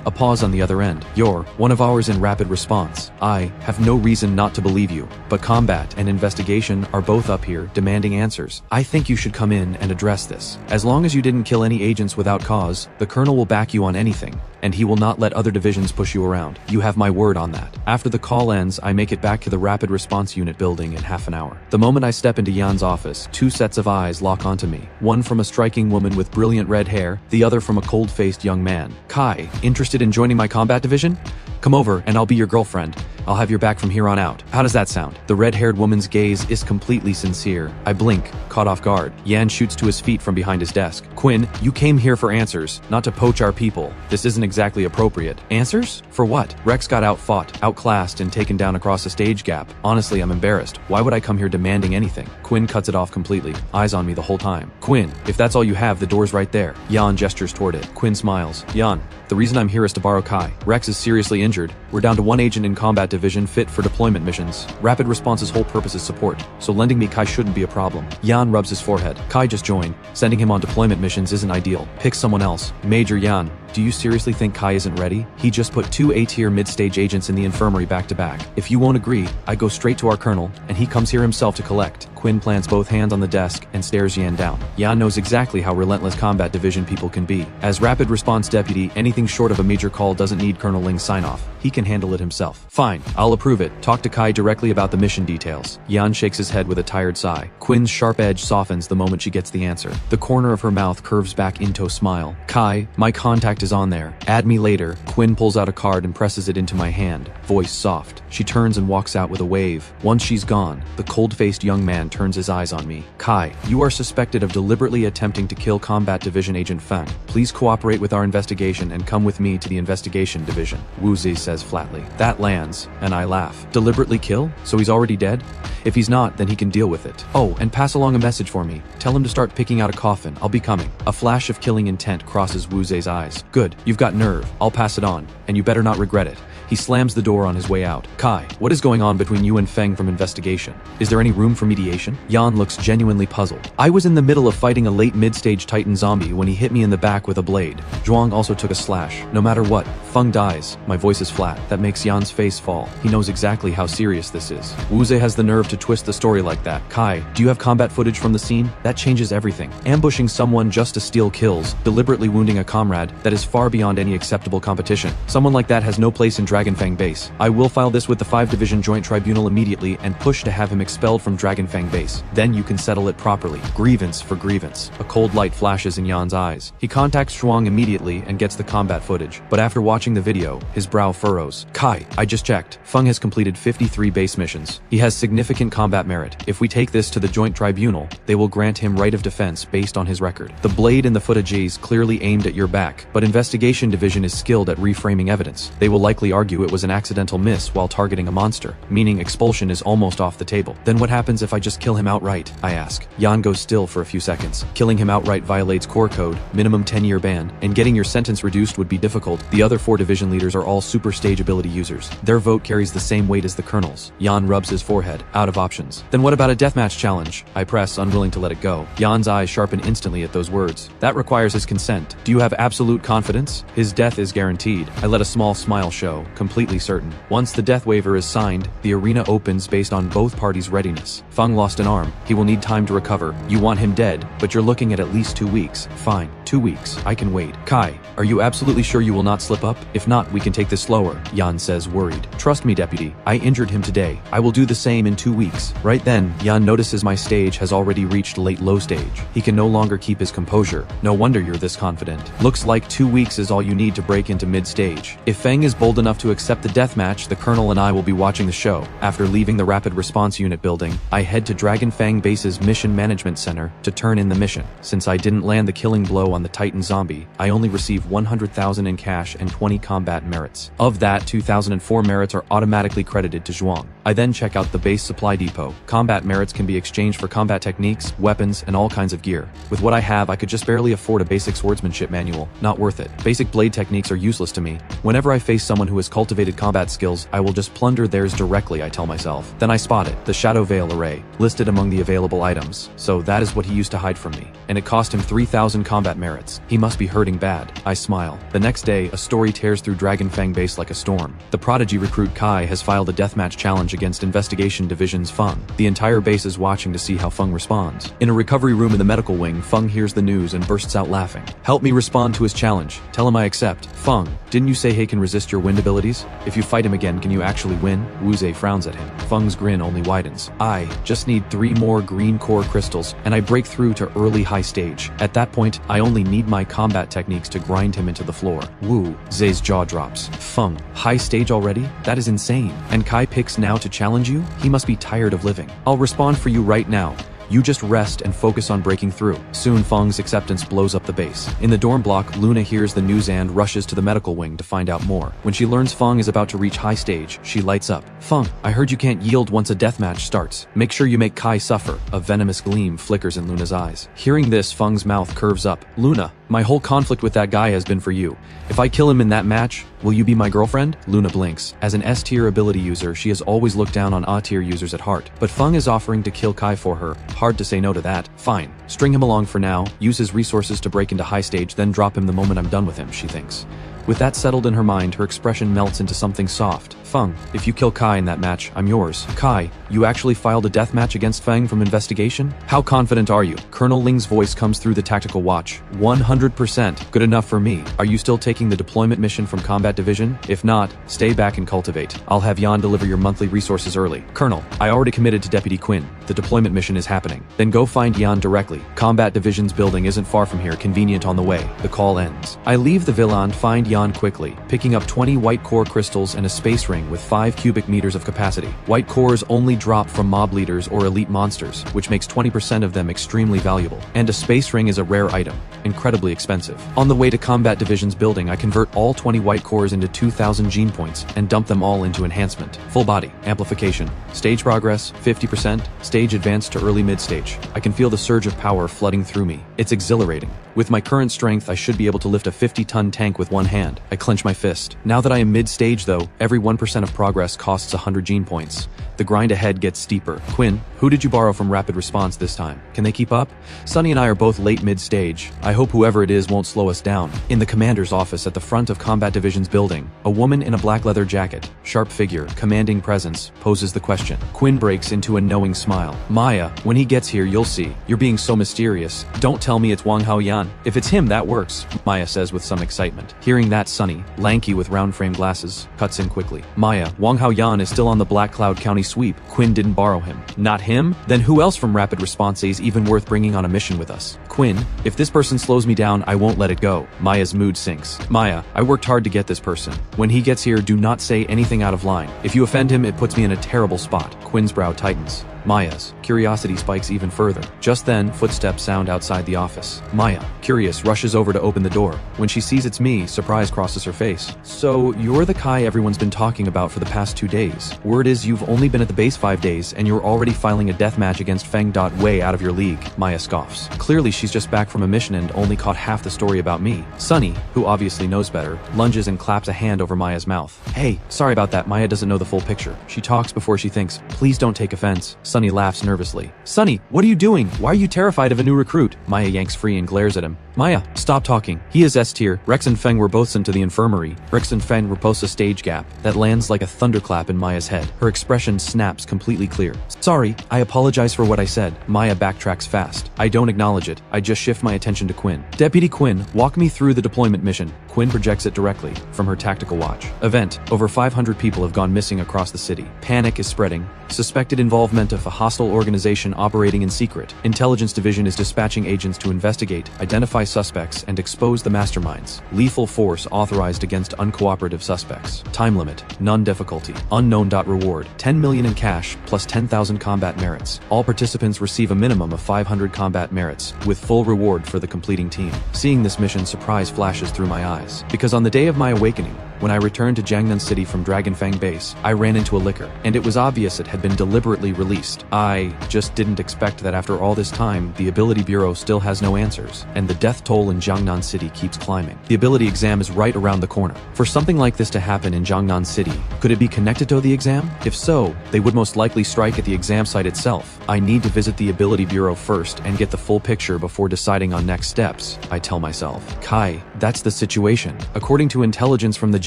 A pause on the other end. You're one of ours in rapid response. I have no reason not to believe you, but combat and investigation are both up here demanding answers. I think you should come in and address this. As long as you didn't kill any agents without cause, the Colonel will back you on anything, and he will not let other divisions push you around. You have my word on that. After the call ends, I make it back to the Rapid Response Unit building in half an hour. The moment I step into Yan's office, 2 sets of eyes lock onto me. One from a striking woman with brilliant red hair, the other from a cold-faced young man. Kai, interested in joining my combat division? Come over and I'll be your girlfriend. I'll have your back from here on out. How does that sound? The red-haired woman's gaze is completely sincere. I blink, caught off guard. Yan shoots to his feet from behind his desk. Quinn, you came here for answers, not to poach our people. This isn't exactly appropriate. Answers? For what? Rex got outfought, outclassed, and taken down across a stage gap. Honestly, I'm embarrassed. Why would I come here demanding anything? Quinn cuts it off completely, eyes on me the whole time. Quinn, if that's all you have, the door's right there. Yan gestures toward it. Quinn smiles. Yan, the reason I'm here is to borrow Kai. Rex is seriously injured. We're down to 1 agent in combat division fit for deployment missions. Rapid Response's whole purpose is support, so lending me Kai shouldn't be a problem. Yan rubs his forehead. Kai just joined. Sending him on deployment missions isn't ideal. Pick someone else. Major Yan, do you seriously think Kai isn't ready? He just put 2 A-tier mid-stage agents in the infirmary back to back. If you won't agree, I go straight to our colonel, and he comes here himself to collect. Quinn plants both hands on the desk and stares Yan down. Yan knows exactly how relentless combat division people can be. As rapid response deputy, anything short of a major call doesn't need Colonel Ling's sign-off. He can handle it himself. Fine, I'll approve it. Talk to Kai directly about the mission details. Yan shakes his head with a tired sigh. Quinn's sharp edge softens the moment she gets the answer. The corner of her mouth curves back into a smile. Kai, my contact is on there. Add me later. Quinn pulls out a card and presses it into my hand. Voice soft. She turns and walks out with a wave. Once she's gone, the cold-faced young man turns his eyes on me. Kai, you are suspected of deliberately attempting to kill Combat Division Agent Feng. Please cooperate with our investigation and come with me to the investigation division. Wu Zi says flatly. That lands, and I laugh. Deliberately kill? So he's already dead? If he's not, then he can deal with it. Oh, and pass along a message for me. Tell him to start picking out a coffin. I'll be coming. A flash of killing intent crosses Wu Zi's eyes. Good, you've got nerve. I'll pass it on, and you better not regret it. He slams the door on his way out. Kai, what is going on between you and Feng from investigation? Is there any room for mediation? Yan looks genuinely puzzled. I was in the middle of fighting a late mid-stage Titan zombie when he hit me in the back with a blade. Zhuang also took a slash. No matter what, Feng dies. My voice is flat. That makes Yan's face fall. He knows exactly how serious this is. Wu Zi has the nerve to twist the story like that. Kai, do you have combat footage from the scene? That changes everything. Ambushing someone just to steal kills, deliberately wounding a comrade, that is far beyond any acceptable competition. Someone like that has no place in Dragonfang Base. I will file this with the 5 Division Joint Tribunal immediately and push to have him expelled from Dragonfang Base. Then you can settle it properly. Grievance for grievance. A cold light flashes in Yan's eyes. He contacts Zhuang immediately and gets the combat footage. But after watching the video, his brow furrows. Kai, I just checked. Feng has completed 53 base missions. He has significant combat merit. If we take this to the Joint Tribunal, they will grant him right of defense based on his record. The blade in the footage is clearly aimed at your back, but Investigation Division is skilled at reframing evidence. They will likely argue it was an accidental miss while targeting a monster, meaning expulsion is almost off the table. Then what happens if I just kill him outright? I ask. Yan goes still for a few seconds. Killing him outright violates core code, minimum 10-year ban, and getting your sentence reduced would be difficult. The other 4 division leaders are all super stage ability users. Their vote carries the same weight as the colonel's. Yan rubs his forehead, out of options. Then what about a deathmatch challenge? I press, unwilling to let it go. Yan's eyes sharpen instantly at those words. That requires his consent. Do you have absolute confidence? His death is guaranteed. I let a small smile show, completely certain. Once the death waiver is signed, the arena opens based on both parties' readiness. Feng lost an arm. He will need time to recover. You want him dead, but you're looking at least 2 weeks. Fine, 2 weeks. I can wait. Kai, are you absolutely sure you will not slip up? If not, we can take this slower, Yan says, worried. Trust me, deputy. I injured him today. I will do the same in 2 weeks. Right then, Yan notices my stage has already reached late low stage. He can no longer keep his composure. No wonder you're this confident. Looks like 2 weeks is all you need to break into mid-stage. If Feng is bold enough to accept the deathmatch, the colonel and I will be watching the show. After leaving the Rapid Response Unit building, I head to Dragonfang Base's Mission Management Center to turn in the mission. Since I didn't land the killing blow on the Titan zombie, I only receive 100,000 in cash and 20 combat merits. Of that, 2,004 merits are automatically credited to Zhuang. I then check out the base supply depot. Combat merits can be exchanged for combat techniques, weapons, and all kinds of gear. With what I have, I could just barely afford a basic swordsmanship manual. Not worth it. Basic blade techniques are useless to me. Whenever I face someone who has cultivated combat skills, I will just plunder theirs directly, I tell myself. Then I spot it, the Shadow Veil array, listed among the available items. So that is what he used to hide from me. And it cost him 3,000 combat merits. He must be hurting bad. I smile. The next day, a story tears through Dragonfang Base like a storm. The prodigy recruit Kai has filed a deathmatch challenge against Investigation Division's Feng. The entire base is watching to see how Feng responds. In a recovery room in the medical wing, Feng hears the news and bursts out laughing. Help me respond to his challenge. Tell him I accept. Feng, didn't you say he can resist your wind abilities? If you fight him again, can you actually win? Wu Zi frowns at him. Feng's grin only widens. I just need 3 more green core crystals, and I break through to early high stage. At that point, I only need my combat techniques to grind him into the floor. Wu Zi's jaw drops. Feng, high stage already? That is insane. And Kai picks now to challenge you? He must be tired of living. I'll respond for you right now. You just rest and focus on breaking through. Soon, Feng's acceptance blows up the base. In the dorm block, Luna hears the news and rushes to the medical wing to find out more. When she learns Feng is about to reach high stage, she lights up. Feng, I heard you can't yield once a deathmatch starts. Make sure you make Kai suffer. A venomous gleam flickers in Luna's eyes. Hearing this, Feng's mouth curves up. Luna, My whole conflict with that guy has been for you. If I kill him in that match, will you be my girlfriend? Luna blinks. As an S-tier ability user, she has always looked down on A-tier users at heart. But Feng is offering to kill Kai for her. Hard to say no to that. Fine. String him along for now, use his resources to break into high stage, then drop him the moment I'm done with him, she thinks. With that settled in her mind, her expression melts into something soft. Feng, if you kill Kai in that match, I'm yours. Kai, you actually filed a death match against Feng from investigation? How confident are you? Colonel Ling's voice comes through the tactical watch. 100%. Good enough for me. Are you still taking the deployment mission from Combat Division? If not, stay back and cultivate. I'll have Yan deliver your monthly resources early. Colonel, I already committed to Deputy Quinn. The deployment mission is happening. Then go find Yan directly. Combat Division's building isn't far from here, convenient on the way. The call ends. I leave the villa and find Yan quickly, picking up 20 white core crystals and a space ring with 5 cubic meters of capacity. White cores only drop from mob leaders or elite monsters, which makes 20% of them extremely valuable. And a space ring is a rare item, incredibly expensive. On the way to Combat Division's building, I convert all 20 white cores into 2,000 gene points and dump them all into enhancement. Full body, amplification, stage progress, 50%, stage advance to early mid-stage. I can feel the surge of power flooding through me. It's exhilarating. With my current strength, I should be able to lift a 50-ton tank with one hand. I clench my fist. Now that I am mid-stage though, every 1% of progress costs 100 gene points. The grind ahead gets steeper. Quinn, who did you borrow from Rapid Response this time? Can they keep up? Sunny and I are both late mid-stage. I hope whoever it is won't slow us down. In the commander's office at the front of Combat Division's building, a woman in a black leather jacket, sharp figure, commanding presence, poses the question. Quinn breaks into a knowing smile. Maya, when he gets here you'll see. You're being so mysterious. Don't tell me it's Wang Haoyan. If it's him, that works, Maya says with some excitement. Hearing that, Sunny, lanky with round frame glasses, cuts in quickly. Maya, Wang Haoyan is still on the Black Cloud County sweep. Quinn didn't borrow him. Not him? Then who else from Rapid Response is even worth bringing on a mission with us? Quinn, if this person slows me down, I won't let it go. Maya's mood sinks. Maya, I worked hard to get this person. When he gets here, do not say anything out of line. If you offend him, it puts me in a terrible spot. Quinn's brow tightens. Maya's curiosity spikes even further. Just then, footsteps sound outside the office. Maya, curious, rushes over to open the door. When she sees it's me, surprise crosses her face. So, you're the Kai everyone's been talking about for the past 2 days. Word is you've only been at the base 5 days, and you're already filing a death match against Feng. Way out of your league. Maya scoffs. Clearly she's just back from a mission and only caught half the story about me. Sunny, who obviously knows better, lunges and claps a hand over Maya's mouth. Hey, sorry about that, Maya doesn't know the full picture. She talks before she thinks. Please don't take offense. Sunny laughs nervously. Sunny, what are you doing? Why are you terrified of a new recruit? Maya yanks free and glares at him. Maya, stop talking. He is S tier. Rex and Feng were both sent to the infirmary. Rex and Feng repulse a stage gap that lands like a thunderclap in Maya's head. Her expression snaps completely clear. Sorry, I apologize for what I said. Maya backtracks fast. I don't acknowledge it. I just shift my attention to Quinn. Deputy Quinn, walk me through the deployment mission. Quinn projects it directly from her tactical watch. Event. Over 500 people have gone missing across the city. Panic is spreading. Suspected involvement of a hostile organization operating in secret. Intelligence Division is dispatching agents to investigate, identify suspects, and expose the masterminds. Lethal force authorized against uncooperative suspects. Time limit. None difficulty. Unknown. Reward. 10 million in cash, plus 10,000 combat merits. All participants receive a minimum of 500 combat merits, with full reward for the completing team. Seeing this mission, surprise flashes through my eyes. Because on the day of my awakening, when I returned to Jiangnan City from Dragonfang Base, I ran into a liquor, and it was obvious it had been deliberately released. I just didn't expect that after all this time, the Ability Bureau still has no answers, and the death toll in Jiangnan City keeps climbing. The ability exam is right around the corner. For something like this to happen in Jiangnan City, could it be connected to the exam? If so, they would most likely strike at the exam site itself. I need to visit the Ability Bureau first and get the full picture before deciding on next steps, I tell myself. Kai, that's the situation. According to intelligence from the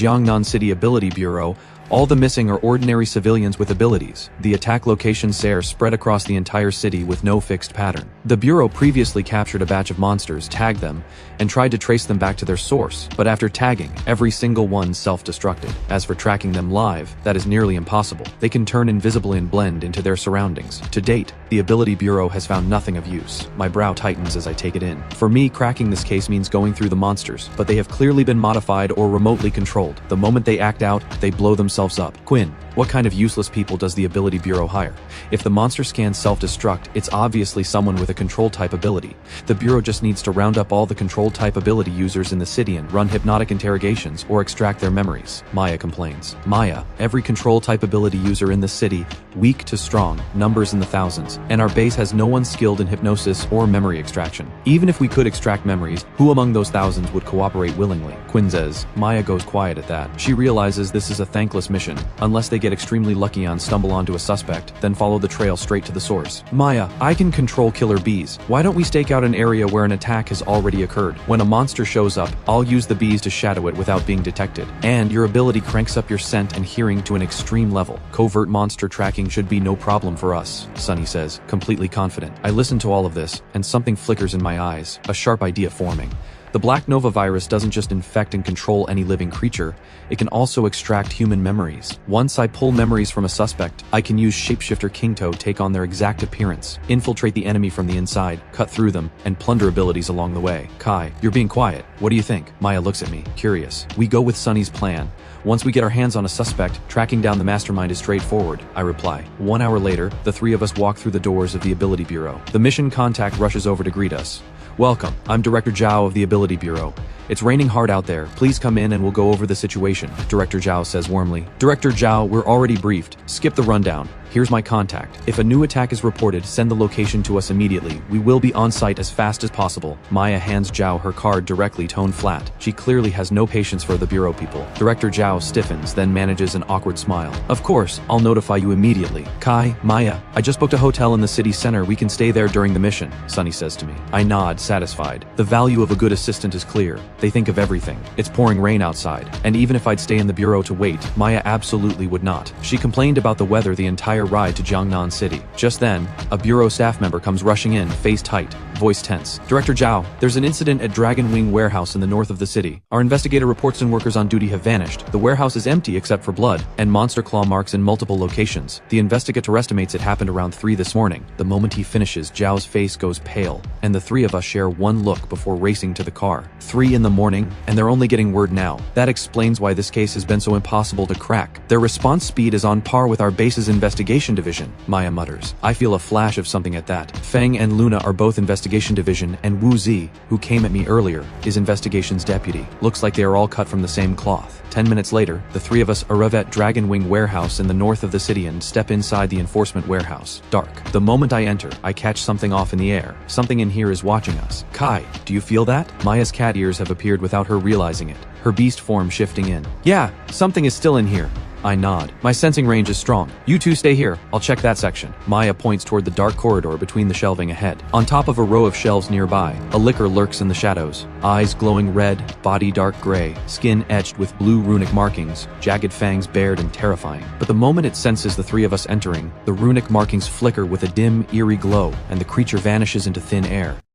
Jiangnan City Ability Bureau, all the missing are ordinary civilians with abilities. The attack locations are spread across the entire city with no fixed pattern. The Bureau previously captured a batch of monsters, tagged them, and tried to trace them back to their source, but after tagging, every single one self-destructed. As for tracking them live, that is nearly impossible. They can turn invisible and blend into their surroundings. To date, the Ability Bureau has found nothing of use. My brow tightens as I take it in. For me, cracking this case means going through the monsters, but they have clearly been modified or remotely controlled. The moment they act out, they blow themselves up. Quinn, what kind of useless people does the Ability Bureau hire? If the monster scans self-destruct, it's obviously someone with with a control-type ability. The Bureau just needs to round up all the control-type ability users in the city and run hypnotic interrogations or extract their memories, Maya complains. Maya, every control-type ability user in the city, weak to strong, numbers in the thousands, and our base has no one skilled in hypnosis or memory extraction. Even if we could extract memories, who among those thousands would cooperate willingly? Quinn says. Maya goes quiet at that. She realizes this is a thankless mission, unless they get extremely lucky and stumble onto a suspect, then follow the trail straight to the source. Maya, I can control killer bees. Why don't we stake out an area where an attack has already occurred? When a monster shows up, I'll use the bees to shadow it without being detected. And your ability cranks up your scent and hearing to an extreme level. Covert monster tracking should be no problem for us, Sunny says, completely confident. I listen to all of this, and something flickers in my eyes, a sharp idea forming. The Black Nova virus doesn't just infect and control any living creature, it can also extract human memories. Once I pull memories from a suspect, I can use Shapeshifter Kingto take on their exact appearance, infiltrate the enemy from the inside, cut through them, and plunder abilities along the way. Kai, you're being quiet. What do you think? Maya looks at me, curious. We go with Sunny's plan. Once we get our hands on a suspect, tracking down the mastermind is straightforward, I reply. 1 hour later, the three of us walk through the doors of the Ability Bureau. The mission contact rushes over to greet us. Welcome, I'm Director Zhao of the Ability Bureau. It's raining hard out there. Please come in and we'll go over the situation, Director Zhao says warmly. Director Zhao, we're already briefed. Skip the rundown. Here's my contact. If a new attack is reported, send the location to us immediately. We will be on site as fast as possible. Maya hands Zhao her card directly, tone flat. She clearly has no patience for the Bureau people. Director Zhao stiffens, then manages an awkward smile. Of course, I'll notify you immediately. Kai, Maya, I just booked a hotel in the city center. We can stay there during the mission, Sunny says to me. I nod, satisfied. The value of a good assistant is clear. They think of everything. It's pouring rain outside, and even if I'd stay in the Bureau to wait, Maya absolutely would not. She complained about the weather the entire ride to Jiangnan City. Just then, a Bureau staff member comes rushing in, face tight, voice tense. Director Zhao, there's an incident at Dragon Wing Warehouse in the north of the city. Our investigator reports and workers on duty have vanished. The warehouse is empty except for blood, and monster claw marks in multiple locations. The investigator estimates it happened around 3 this morning. The moment he finishes, Zhao's face goes pale, and the three of us share one look before racing to the car. 3 in the morning, and they're only getting word now. That explains why this case has been so impossible to crack. Their response speed is on par with our base's investigation division, Maya mutters. I feel a flash of something at that. Feng and Luna are both investigation division, and Wu Zi, who came at me earlier, is investigations deputy. Looks like they are all cut from the same cloth. 10 minutes later, the three of us arrive at Dragon Wing Warehouse in the north of the city and step inside the enforcement warehouse. Dark. The moment I enter, I catch something off in the air. Something in here is watching us. Kai, do you feel that? Maya's cat ears have appeared without her realizing it, her beast form shifting in. Yeah, something is still in here. I nod. My sensing range is strong. You two stay here. I'll check that section. Maya points toward the dark corridor between the shelving ahead. On top of a row of shelves nearby, a liquor lurks in the shadows. Eyes glowing red, body dark gray, skin etched with blue runic markings, jagged fangs bared and terrifying. But the moment it senses the three of us entering, the runic markings flicker with a dim, eerie glow, and the creature vanishes into thin air.